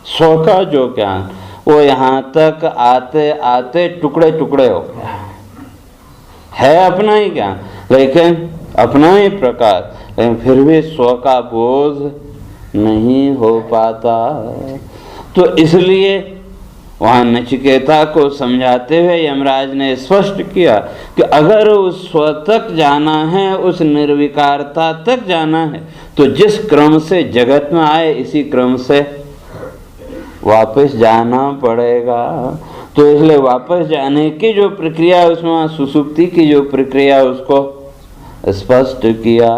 स्व का जो ज्ञान, वो यहाँ तक आते आते टुकड़े टुकड़े हो गया। है अपना ही ज्ञान, लेकिन अपना ही प्रकाश, लेकिन फिर भी स्व का बोध नहीं हो पाता। तो इसलिए वहाँ नचिकेता को समझाते हुए यमराज ने स्पष्ट किया कि अगर उस स्व तक जाना है, उस निर्विकारता तक जाना है, तो जिस क्रम से जगत में आए, इसी क्रम से वापस जाना पड़ेगा। तो इसलिए वापस जाने की जो प्रक्रिया, उसमें सुसुप्ति की जो प्रक्रिया, उसको स्पष्ट किया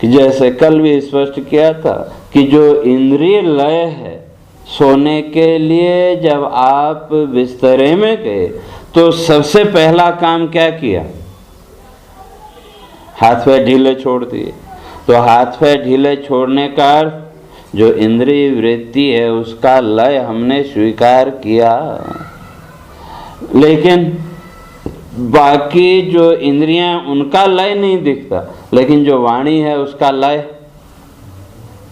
कि जैसे कल भी स्पष्ट किया था कि जो इंद्रिय लय है, सोने के लिए जब आप बिस्तरे में गए तो सबसे पहला काम क्या किया, हाथ पैर ढीले छोड़ दिए। तो हाथ पैर ढीले छोड़ने का अर्थ जो इंद्रिय वृत्ति है उसका लय हमने स्वीकार किया, लेकिन बाकी जो इंद्रियां उनका लय नहीं दिखता, लेकिन जो वाणी है उसका लय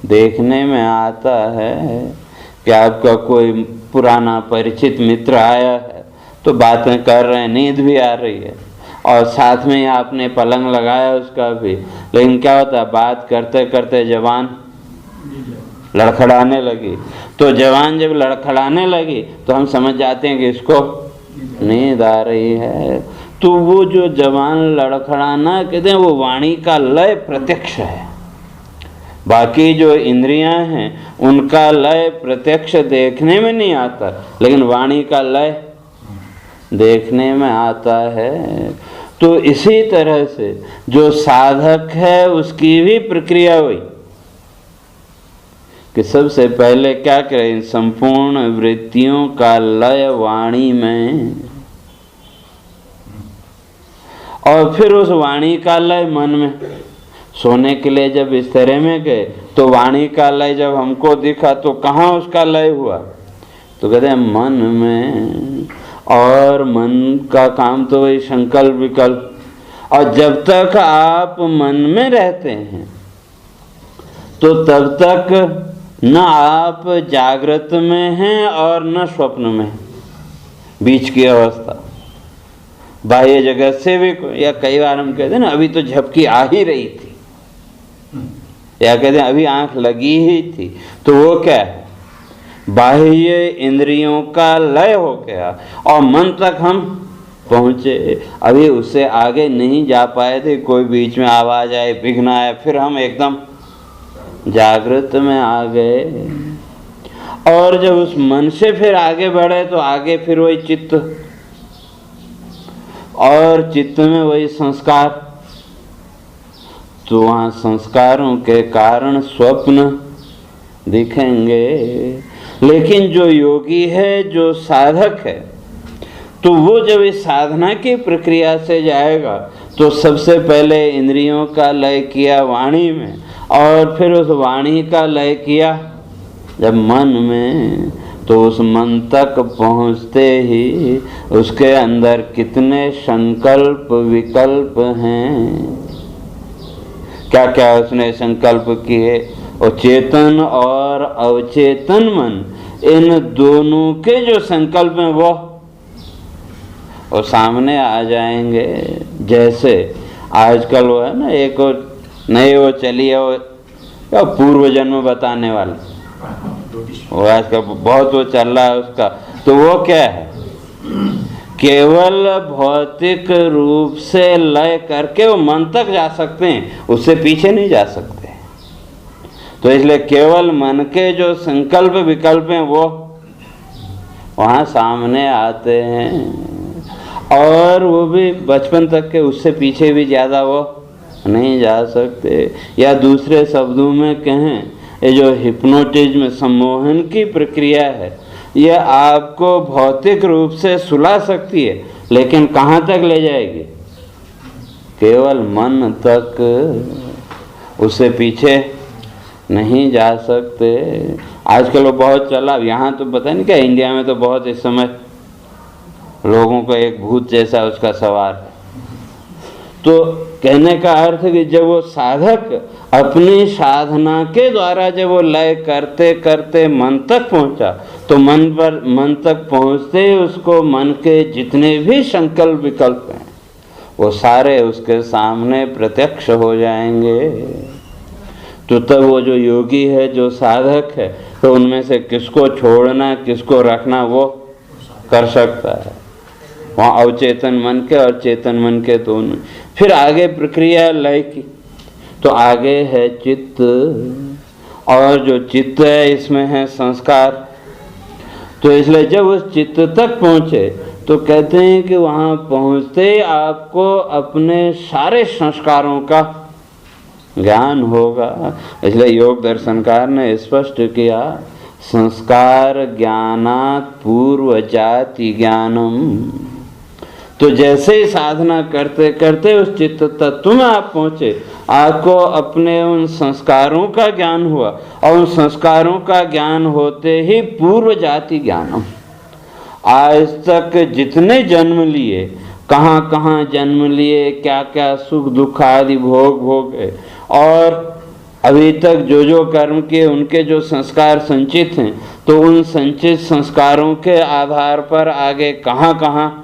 देखने में आता है। कि आपका कोई पुराना परिचित मित्र आया है तो बातें कर रहे हैं, नींद भी आ रही है, और साथ में ही आपने पलंग लगाया उसका भी, लेकिन क्या होता है, बात करते करते जवान लड़खड़ाने लगी। तो जवान जब लड़खड़ाने लगी तो हम समझ जाते हैं कि इसको नींद आ रही है। तो वो जो जवान लड़खड़ाना कहते हैं, वो वाणी का लय प्रत्यक्ष है। बाकी जो इंद्रियां हैं उनका लय प्रत्यक्ष देखने में नहीं आता, लेकिन वाणी का लय देखने में आता है। तो इसी तरह से जो साधक है उसकी भी प्रक्रिया हुई कि सबसे पहले क्या करें, संपूर्ण वृत्तियों का लय वाणी में, और फिर उस वाणी का लय मन में। सोने के लिए जब बिस्तरे में गए तो वाणी का लय जब हमको दिखा तो कहाँ उसका लय हुआ, तो कहते हैं मन में, और मन का काम तो वही संकल्प विकल्प। और जब तक आप मन में रहते हैं तो तब तक न आप जागृत में हैं और न स्वप्न में हैं, बीच की अवस्था। बाह्य जगत से भी, या कई बार हम कहते हैं ना अभी तो झपकी आ ही रही थी, या कहते हैं अभी आंख लगी ही थी, तो वो क्या है, बाह्य इंद्रियों का लय हो गया और मन तक हम पहुंचे। अभी उससे आगे नहीं जा पाए थे, कोई बीच में आवाज आए, विघ्न आया, फिर हम एकदम जागृत में आ गए। और जब उस मन से फिर आगे बढ़े तो आगे फिर वही चित्त, और चित्त में वही संस्कार, तो वहां संस्कारों के कारण स्वप्न दिखेंगे। लेकिन जो योगी है, जो साधक है, तो वो जब इस साधना की प्रक्रिया से जाएगा तो सबसे पहले इंद्रियों का लय किया वाणी में, और फिर उस वाणी का लय किया जब मन में, तो उस मन तक पहुँचते ही उसके अंदर कितने संकल्प विकल्प हैं, क्या क्या उसने संकल्प किए। और चेतन और अवचेतन मन, इन दोनों के जो संकल्प हैं वो सामने आ जाएंगे। जैसे आजकल वो है ना, एक और नए वो चली है, वो पूर्व जन्म बताने वाले, वो आजकल बहुत वो चल रहा है उसका। तो वो क्या है, केवल भौतिक रूप से लय करके वो मन तक जा सकते हैं, उससे पीछे नहीं जा सकते। तो इसलिए केवल मन के जो संकल्प विकल्प हैं वो वहाँ सामने आते हैं, और वो भी बचपन तक के, उससे पीछे भी ज़्यादा वो नहीं जा सकते। या दूसरे शब्दों में कहें, ये जो हिप्नोटिज्म सम्मोहन की प्रक्रिया है, यह आपको भौतिक रूप से सुला सकती है, लेकिन कहाँ तक ले जाएगी, केवल मन तक, उससे पीछे नहीं जा सकते। आजकल वो बहुत चला, यहाँ तो पता नहीं क्या, इंडिया में तो बहुत इस समय लोगों को एक भूत जैसा उसका सवार है। तो कहने का अर्थ है कि जब वो साधक अपनी साधना के द्वारा जब वो लय करते करते मन तक पहुंचा, तो मन तक पहुंचते ही उसको मन के जितने भी संकल्प विकल्प हैं वो सारे उसके सामने प्रत्यक्ष हो जाएंगे। तो तब वो जो योगी है, जो साधक है, तो उनमें से किसको छोड़ना किसको रखना वो कर सकता है, वहाँ अवचेतन मन के और चेतन मन के दोनों। फिर आगे प्रक्रिया लय की, तो आगे है चित्त, और जो चित्त है इसमें है संस्कार। तो इसलिए जब उस चित्त तक पहुँचे तो कहते हैं कि वहाँ पहुँचते ही आपको अपने सारे संस्कारों का ज्ञान होगा। इसलिए योग दर्शनकार ने स्पष्ट किया, संस्कार ज्ञानात् पूर्व जाति ज्ञानम। तो जैसे ही साधना करते करते उस चित्त तत्व में आप पहुँचे, आपको अपने उन संस्कारों का ज्ञान हुआ, और उन संस्कारों का ज्ञान होते ही पूर्व जाति ज्ञानम। आज तक जितने जन्म लिए, कहाँ कहाँ जन्म लिए, क्या क्या सुख दुख आदि भोग भोगे, और अभी तक जो जो कर्म किए उनके जो संस्कार संचित हैं, तो उन संचित संस्कारों के आधार पर आगे कहाँ कहाँ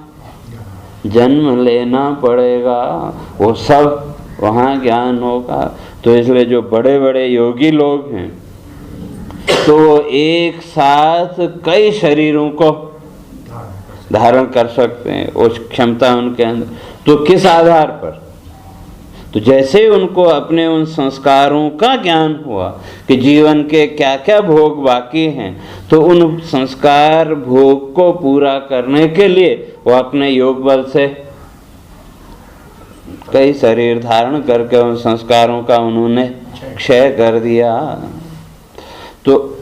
जन्म लेना पड़ेगा, वो सब वहाँ ज्ञान होगा। तो इसलिए जो बड़े बड़े योगी लोग हैं, तो वो एक साथ कई शरीरों को धारण कर सकते हैं, वो क्षमता उनके अंदर। तो किस आधार पर, तो जैसे उनको अपने उन संस्कारों का ज्ञान हुआ कि जीवन के क्या क्या भोग बाकी हैं, तो उन संस्कार भोग को पूरा करने के लिए वो अपने योग बल से कई शरीर धारण करके उन संस्कारों का उन्होंने क्षय कर दिया। तो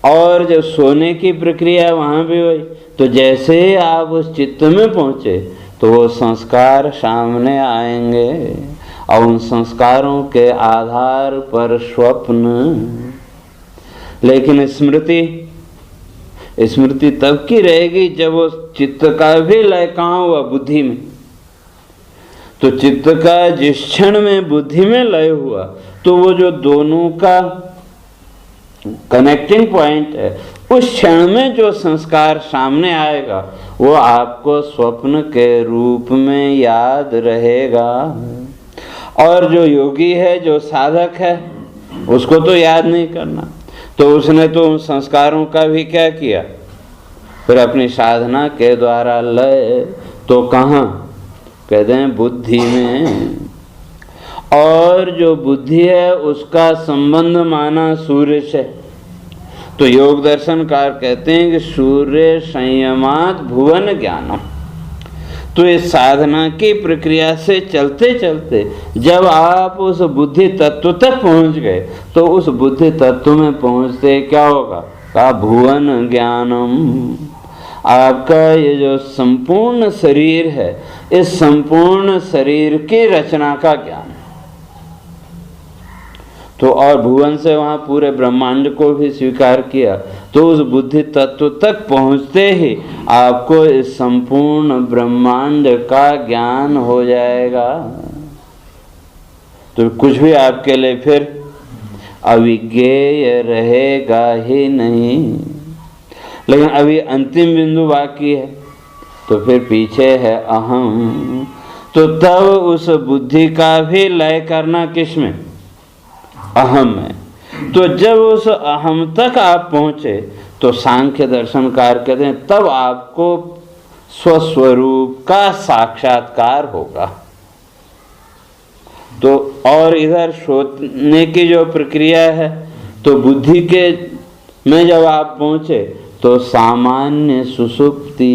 और जब सोने की प्रक्रिया वहाँ भी हुई, तो जैसे ही आप उस चित्त में पहुँचे तो वो संस्कार सामने आएंगे, और उन संस्कारों के आधार पर स्वप्न। लेकिन स्मृति स्मृति तब की रहेगी जब वो चित्त का भी लय कहाँ हुआ, बुद्धि में। तो चित्त का जिस क्षण में बुद्धि में लय हुआ, तो वो जो दोनों का कनेक्टिंग पॉइंट है, उस क्षण में जो संस्कार सामने आएगा वो आपको स्वप्न के रूप में याद रहेगा। और जो योगी है, जो साधक है, उसको तो याद नहीं करना, तो उसने तो उन संस्कारों का भी क्या किया, फिर अपनी साधना के द्वारा लय तो कहाँ, कहते हैं बुद्धि में। और जो बुद्धि है उसका संबंध माना सूर्य से। तो योग दर्शनकार कहते हैं कि सूर्य संयमात भुवन ज्ञानम। तो इस साधना की प्रक्रिया से चलते चलते जब आप उस बुद्धि तत्व तक पहुंच गए, तो उस बुद्धि तत्व में पहुंचते क्या होगा, का भुवन ज्ञानम। आपका ये जो संपूर्ण शरीर है, इस संपूर्ण शरीर की रचना का ज्ञान। तो और भुवन से वहां पूरे ब्रह्मांड को भी स्वीकार किया, तो उस बुद्धि तत्व तक पहुंचते ही आपको इस संपूर्ण ब्रह्मांड का ज्ञान हो जाएगा। तो कुछ भी आपके लिए फिर अविज्ञेय रहेगा ही नहीं। लेकिन अभी अंतिम बिंदु बाकी है, तो फिर पीछे है अहम। तो तब उस बुद्धि का भी लय करना किसमें, अहम है। तो जब उस अहम तक आप पहुंचे, तो सांख्य दर्शनकार कहते हैं तब आपको स्वस्वरूप का साक्षात्कार होगा। तो और इधर सोचने की जो प्रक्रिया है, तो बुद्धि के में जब आप पहुंचे तो सामान्य सुषुप्ति,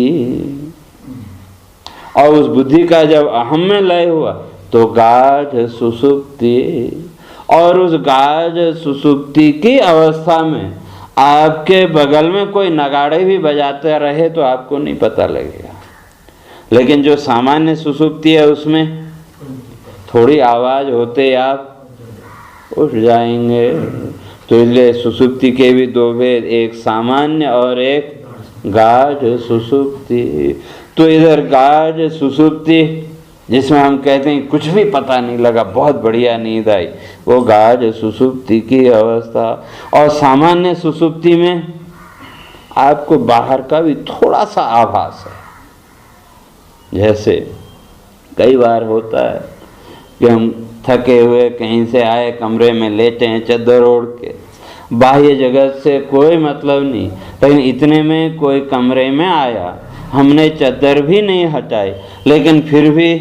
और उस बुद्धि का जब अहम में लय हुआ तो गाढ़ सुषुप्ति। और उस गाढ़ सुषुप्ति की अवस्था में आपके बगल में कोई नगाड़े भी बजाते रहे तो आपको नहीं पता लगेगा। लेकिन जो सामान्य सुषुप्ति है उसमें थोड़ी आवाज होते आप उठ जाएंगे। तो इसलिए सुषुप्ति के भी दो भेद, एक सामान्य और एक गाढ़ सुषुप्ति। तो इधर गाढ़ सुषुप्ति जिसमें हम कहते हैं कुछ भी पता नहीं लगा, बहुत बढ़िया नींद आई, वो गाढ़ सुषुप्ति की अवस्था। और सामान्य सुषुप्ति में आपको बाहर का भी थोड़ा सा आभास है। जैसे कई बार होता है कि हम थके हुए कहीं से आए, कमरे में लेटे हैं चादर ओढ़ के, बाह्य जगत से कोई मतलब नहीं, लेकिन इतने में कोई कमरे में आया, हमने चादर भी नहीं हटाई, लेकिन फिर भी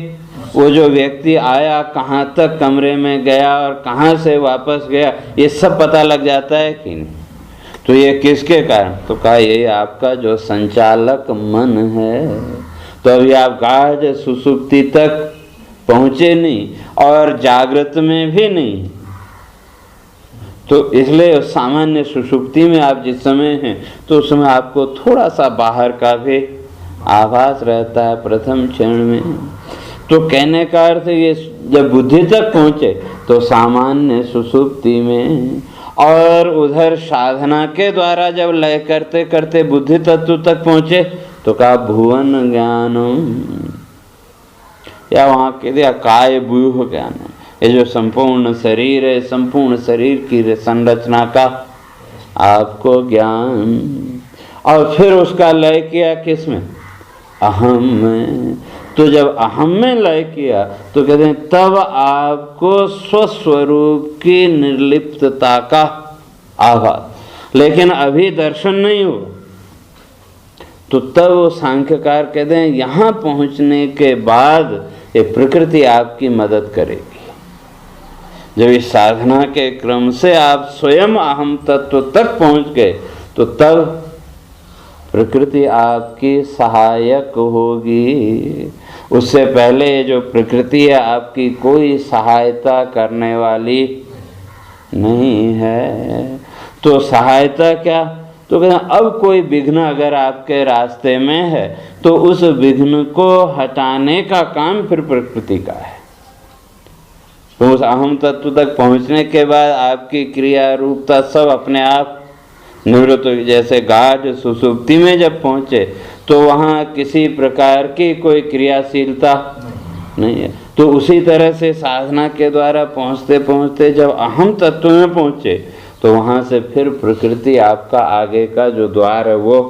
वो जो व्यक्ति आया कहाँ तक कमरे में गया और कहाँ से वापस गया, ये सब पता लग जाता है कि नहीं। तो ये किसके कारण, तो कहा ये आपका जो संचालक मन है। तो अभी आप गाढ़ सुषुप्ति तक पहुँचे नहीं और जागृत में भी नहीं। तो इसलिए सामान्य सुषुप्ति में आप जिस समय हैं, तो उस समय आपको थोड़ा सा बाहर का भी आभास रहता है प्रथम क्षण में। तो कहने का अर्थ ये, जब बुद्धि तक पहुँचे तो सामान्य सुषुप्ति में, और उधर साधना के द्वारा जब लय करते करते बुद्धि तत्व तक पहुँचे तो कहा भुवन ज्ञानम, या वहाँ कह दिया काय व्यूह ज्ञान। ये जो संपूर्ण शरीर है, संपूर्ण शरीर की संरचना का आपको ज्ञान। और फिर उसका लय किया किसमें, अहम में। तो जब अहम में लय किया तो कहते हैं तब आपको स्वस्वरूप की निर्लिप्तता का आभास। लेकिन अभी दर्शन नहीं हुआ, तो तब वो सांख्यकार कहते हैं यहाँ पहुँचने के बाद ये प्रकृति आपकी मदद करेगी। जब इस साधना के क्रम से आप स्वयं अहम तत्व तक पहुँच गए, तो तब प्रकृति आपकी सहायक होगी। उससे पहले जो प्रकृति है आपकी कोई सहायता करने वाली नहीं है। तो सहायता क्या, तो कहते हैं अब कोई विघ्न अगर आपके रास्ते में है तो उस विघ्न को हटाने का काम फिर प्रकृति का है। तो उस अहम तत्व तक पहुंचने के बाद आपकी क्रिया रूपता सब अपने आप निवृत्त हो गई। जैसे गाढ़ सुषुप्ति में जब पहुंचे तो वहाँ किसी प्रकार की कोई क्रियाशीलता नहीं है। तो उसी तरह से साधना के द्वारा पहुँचते पहुँचते जब अहम तत्व में पहुँचे तो वहाँ से फिर प्रकृति आपका आगे का जो द्वार है वो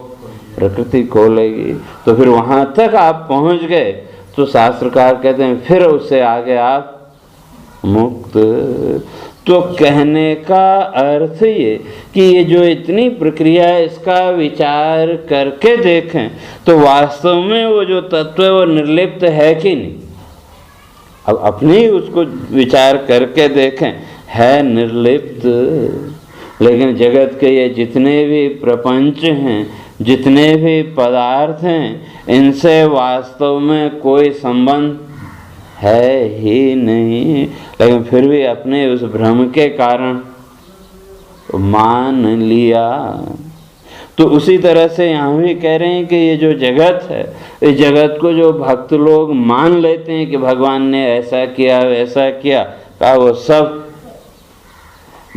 प्रकृति खोलेगी। तो फिर वहाँ तक आप पहुँच गए तो शास्त्रकार कहते हैं फिर उससे आगे आप मुक्त। तो कहने का अर्थ ये कि ये जो इतनी प्रक्रिया है इसका विचार करके देखें तो वास्तव में वो जो तत्व है वो निर्लिप्त है कि नहीं। अब अपने ही उसको विचार करके देखें, है निर्लिप्त। लेकिन जगत के ये जितने भी प्रपंच हैं, जितने भी पदार्थ हैं, इनसे वास्तव में कोई संबंध है ही नहीं। लेकिन फिर भी अपने उस भ्रम के कारण मान लिया। तो उसी तरह से यहाँ भी कह रहे हैं कि ये जो जगत है, इस जगत को जो भक्त लोग मान लेते हैं कि भगवान ने ऐसा किया वैसा किया, का वो सब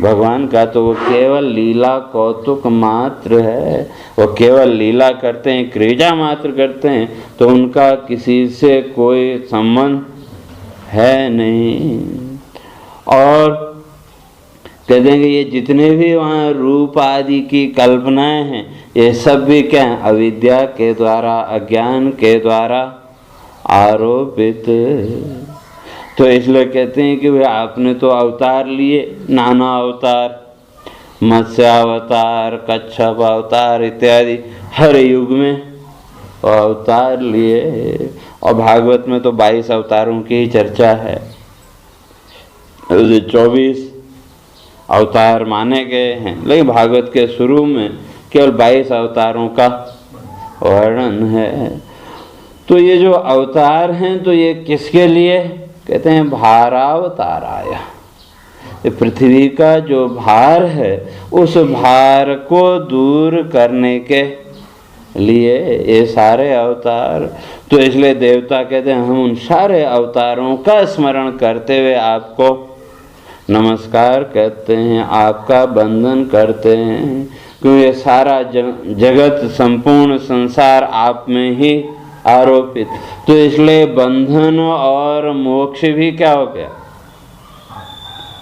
भगवान का तो वो केवल लीला कौतुक मात्र है। वो केवल लीला करते हैं, क्रीड़ा मात्र करते हैं, तो उनका किसी से कोई संबंध है नहीं। और कहते हैं कि ये जितने भी वहाँ रूप आदि की कल्पनाएं हैं, ये सब भी क्या है? अविद्या के द्वारा, अज्ञान के द्वारा आरोपित। तो इसलिए कहते हैं कि भाई आपने तो अवतार लिए, नाना अवतार, मत्स्य अवतार, कच्छप अवतार इत्यादि, हर युग में अवतार लिए। और भागवत में तो 22 अवतारों की ही चर्चा है। 24 अवतार माने गए हैं, लेकिन भागवत के शुरू में केवल 22 अवतारों का वर्णन है। तो ये जो अवतार हैं तो ये किसके लिए? कहते हैं भारावतार आया। ये पृथ्वी का जो भार है उस भार को दूर करने के लिए ये सारे अवतार। तो इसलिए देवता कहते हैं हम उन सारे अवतारों का स्मरण करते हुए आपको नमस्कार कहते हैं, आपका वंदन करते हैं, क्योंकि ये सारा जगत संपूर्ण संसार आप में ही आरोपित। तो इसलिए बंधन और मोक्ष भी क्या हो गया?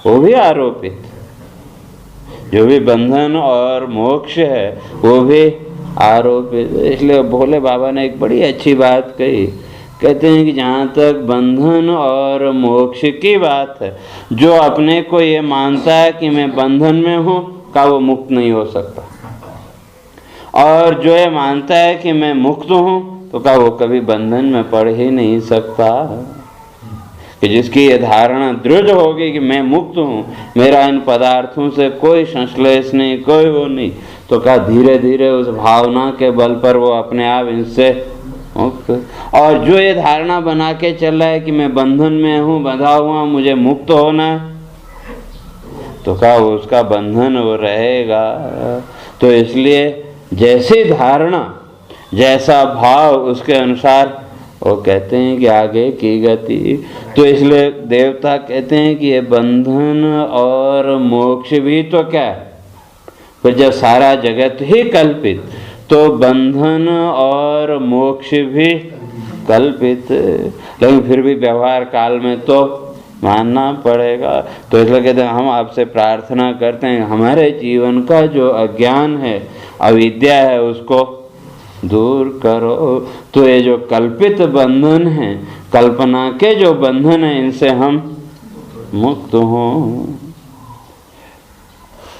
वो भी आरोपित। जो भी बंधन और मोक्ष है वो भी आरोपित। इसलिए भोले बाबा ने एक बड़ी अच्छी बात कही। कहते हैं कि जहाँ तक बंधन और मोक्ष की बात है, जो अपने को ये मानता है कि मैं बंधन में हूँ, का वो मुक्त नहीं हो सकता। और जो ये मानता है कि मैं मुक्त हूँ, तो का वो कभी बंधन में पड़ ही नहीं सकता। कि जिसकी ये धारणा दृढ़ होगी कि मैं मुक्त हूँ, मेरा इन पदार्थों से कोई संश्लेष नहीं, कोई वो नहीं, तो का धीरे धीरे उस भावना के बल पर वो अपने आप इनसे मुक्त। और जो ये धारणा बना के चल रहा है कि मैं बंधन में हूँ, बंधा हुआ, मुझे मुक्त होना है, तो का उसका बंधन वो रहेगा। तो इसलिए जैसी धारणा, जैसा भाव, उसके अनुसार वो कहते हैं कि आगे की गति। तो इसलिए देवता कहते हैं कि ये बंधन और मोक्ष भी तो क्या है? फिर जब सारा जगत ही कल्पित, तो बंधन और मोक्ष भी कल्पित। लेकिन फिर भी व्यवहार काल में तो मानना पड़ेगा। तो इसलिए कहते हैं हम आपसे प्रार्थना करते हैं हमारे जीवन का जो अज्ञान है, अविद्या है, उसको दूर करो। तो ये जो कल्पित बंधन है, कल्पना के जो बंधन है, इनसे हम मुक्त हों।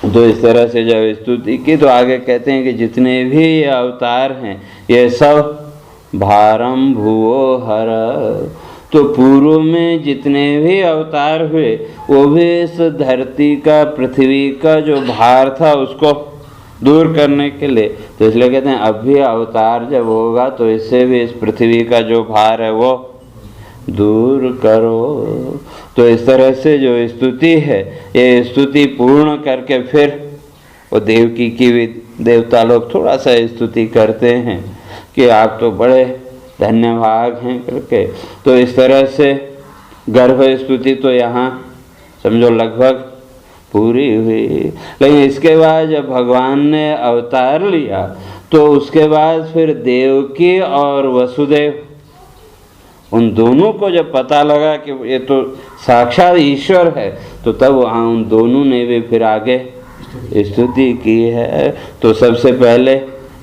तो इस तरह से जब स्तुति की तो आगे कहते हैं कि जितने भी ये अवतार हैं ये सब भारम भुवो हर। तो पूर्व में जितने भी अवतार हुए वो भी इस धरती का, पृथ्वी का जो भार था उसको दूर करने के लिए। तो इसलिए कहते हैं अब भी अवतार जब होगा तो इससे भी इस पृथ्वी का जो भार है वो दूर करो। तो इस तरह से जो स्तुति है, ये स्तुति पूर्ण करके फिर वो देवकी की भी देवता लोग थोड़ा सा स्तुति करते हैं कि आप तो बड़े धन्यभाग हैं करके। तो इस तरह से गर्भ स्तुति तो यहाँ समझो लगभग पूरी हुई। लेकिन इसके बाद जब भगवान ने अवतार लिया तो उसके बाद फिर देवकी और वसुदेव, उन दोनों को जब पता लगा कि ये तो साक्षात ईश्वर है, तो तब वहाँ उन दोनों ने भी फिर आगे स्तुति की है। तो सबसे पहले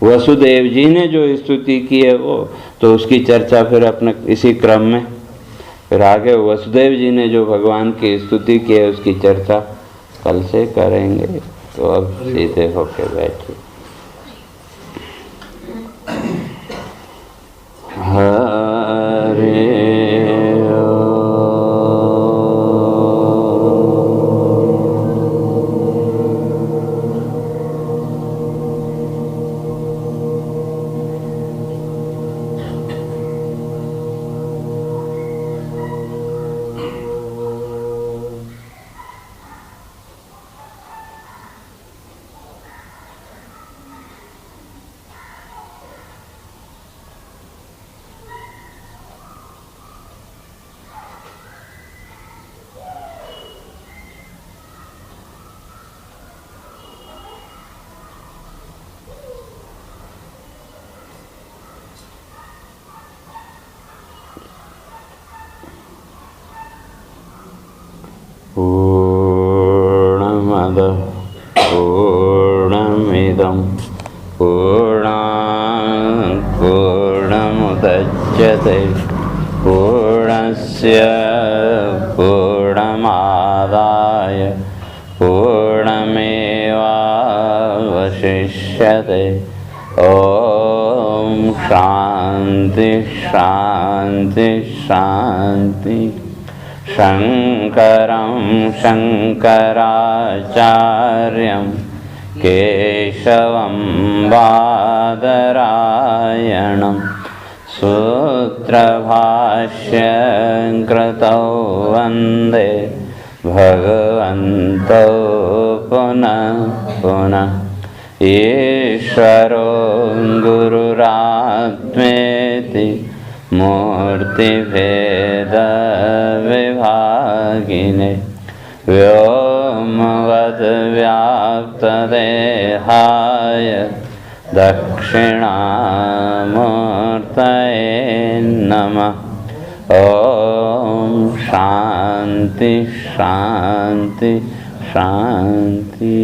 वसुदेव जी ने जो स्तुति की है वो, तो उसकी चर्चा फिर अपने इसी क्रम में फिर आगे वसुदेव जी ने जो भगवान की स्तुति की है उसकी चर्चा कल से करेंगे। तो अब सीधे होके बैठिए। हरे पूर्णमदः पूर्णमिदं पूर्णात् पूर्णमुदच्यते पूर्णस्य पूर्णमादाय पूर्णमेवावशिष्यते। ॐ शान्ति शान्ति शान्ति। शङ्करं शङ्कराचार्यं केशवं बादरायणं सूत्रभाष्यं कृतौ वन्दे भगवन्तौ पुनः पुनः। ईश्वरो गुरुरात्मेति मूर्तिभेदविभागिने व्योमवद्व्याप्तदेहाय दक्षिणामूर्तये नमः। ॐ शान्ति शान्ति शान्ति।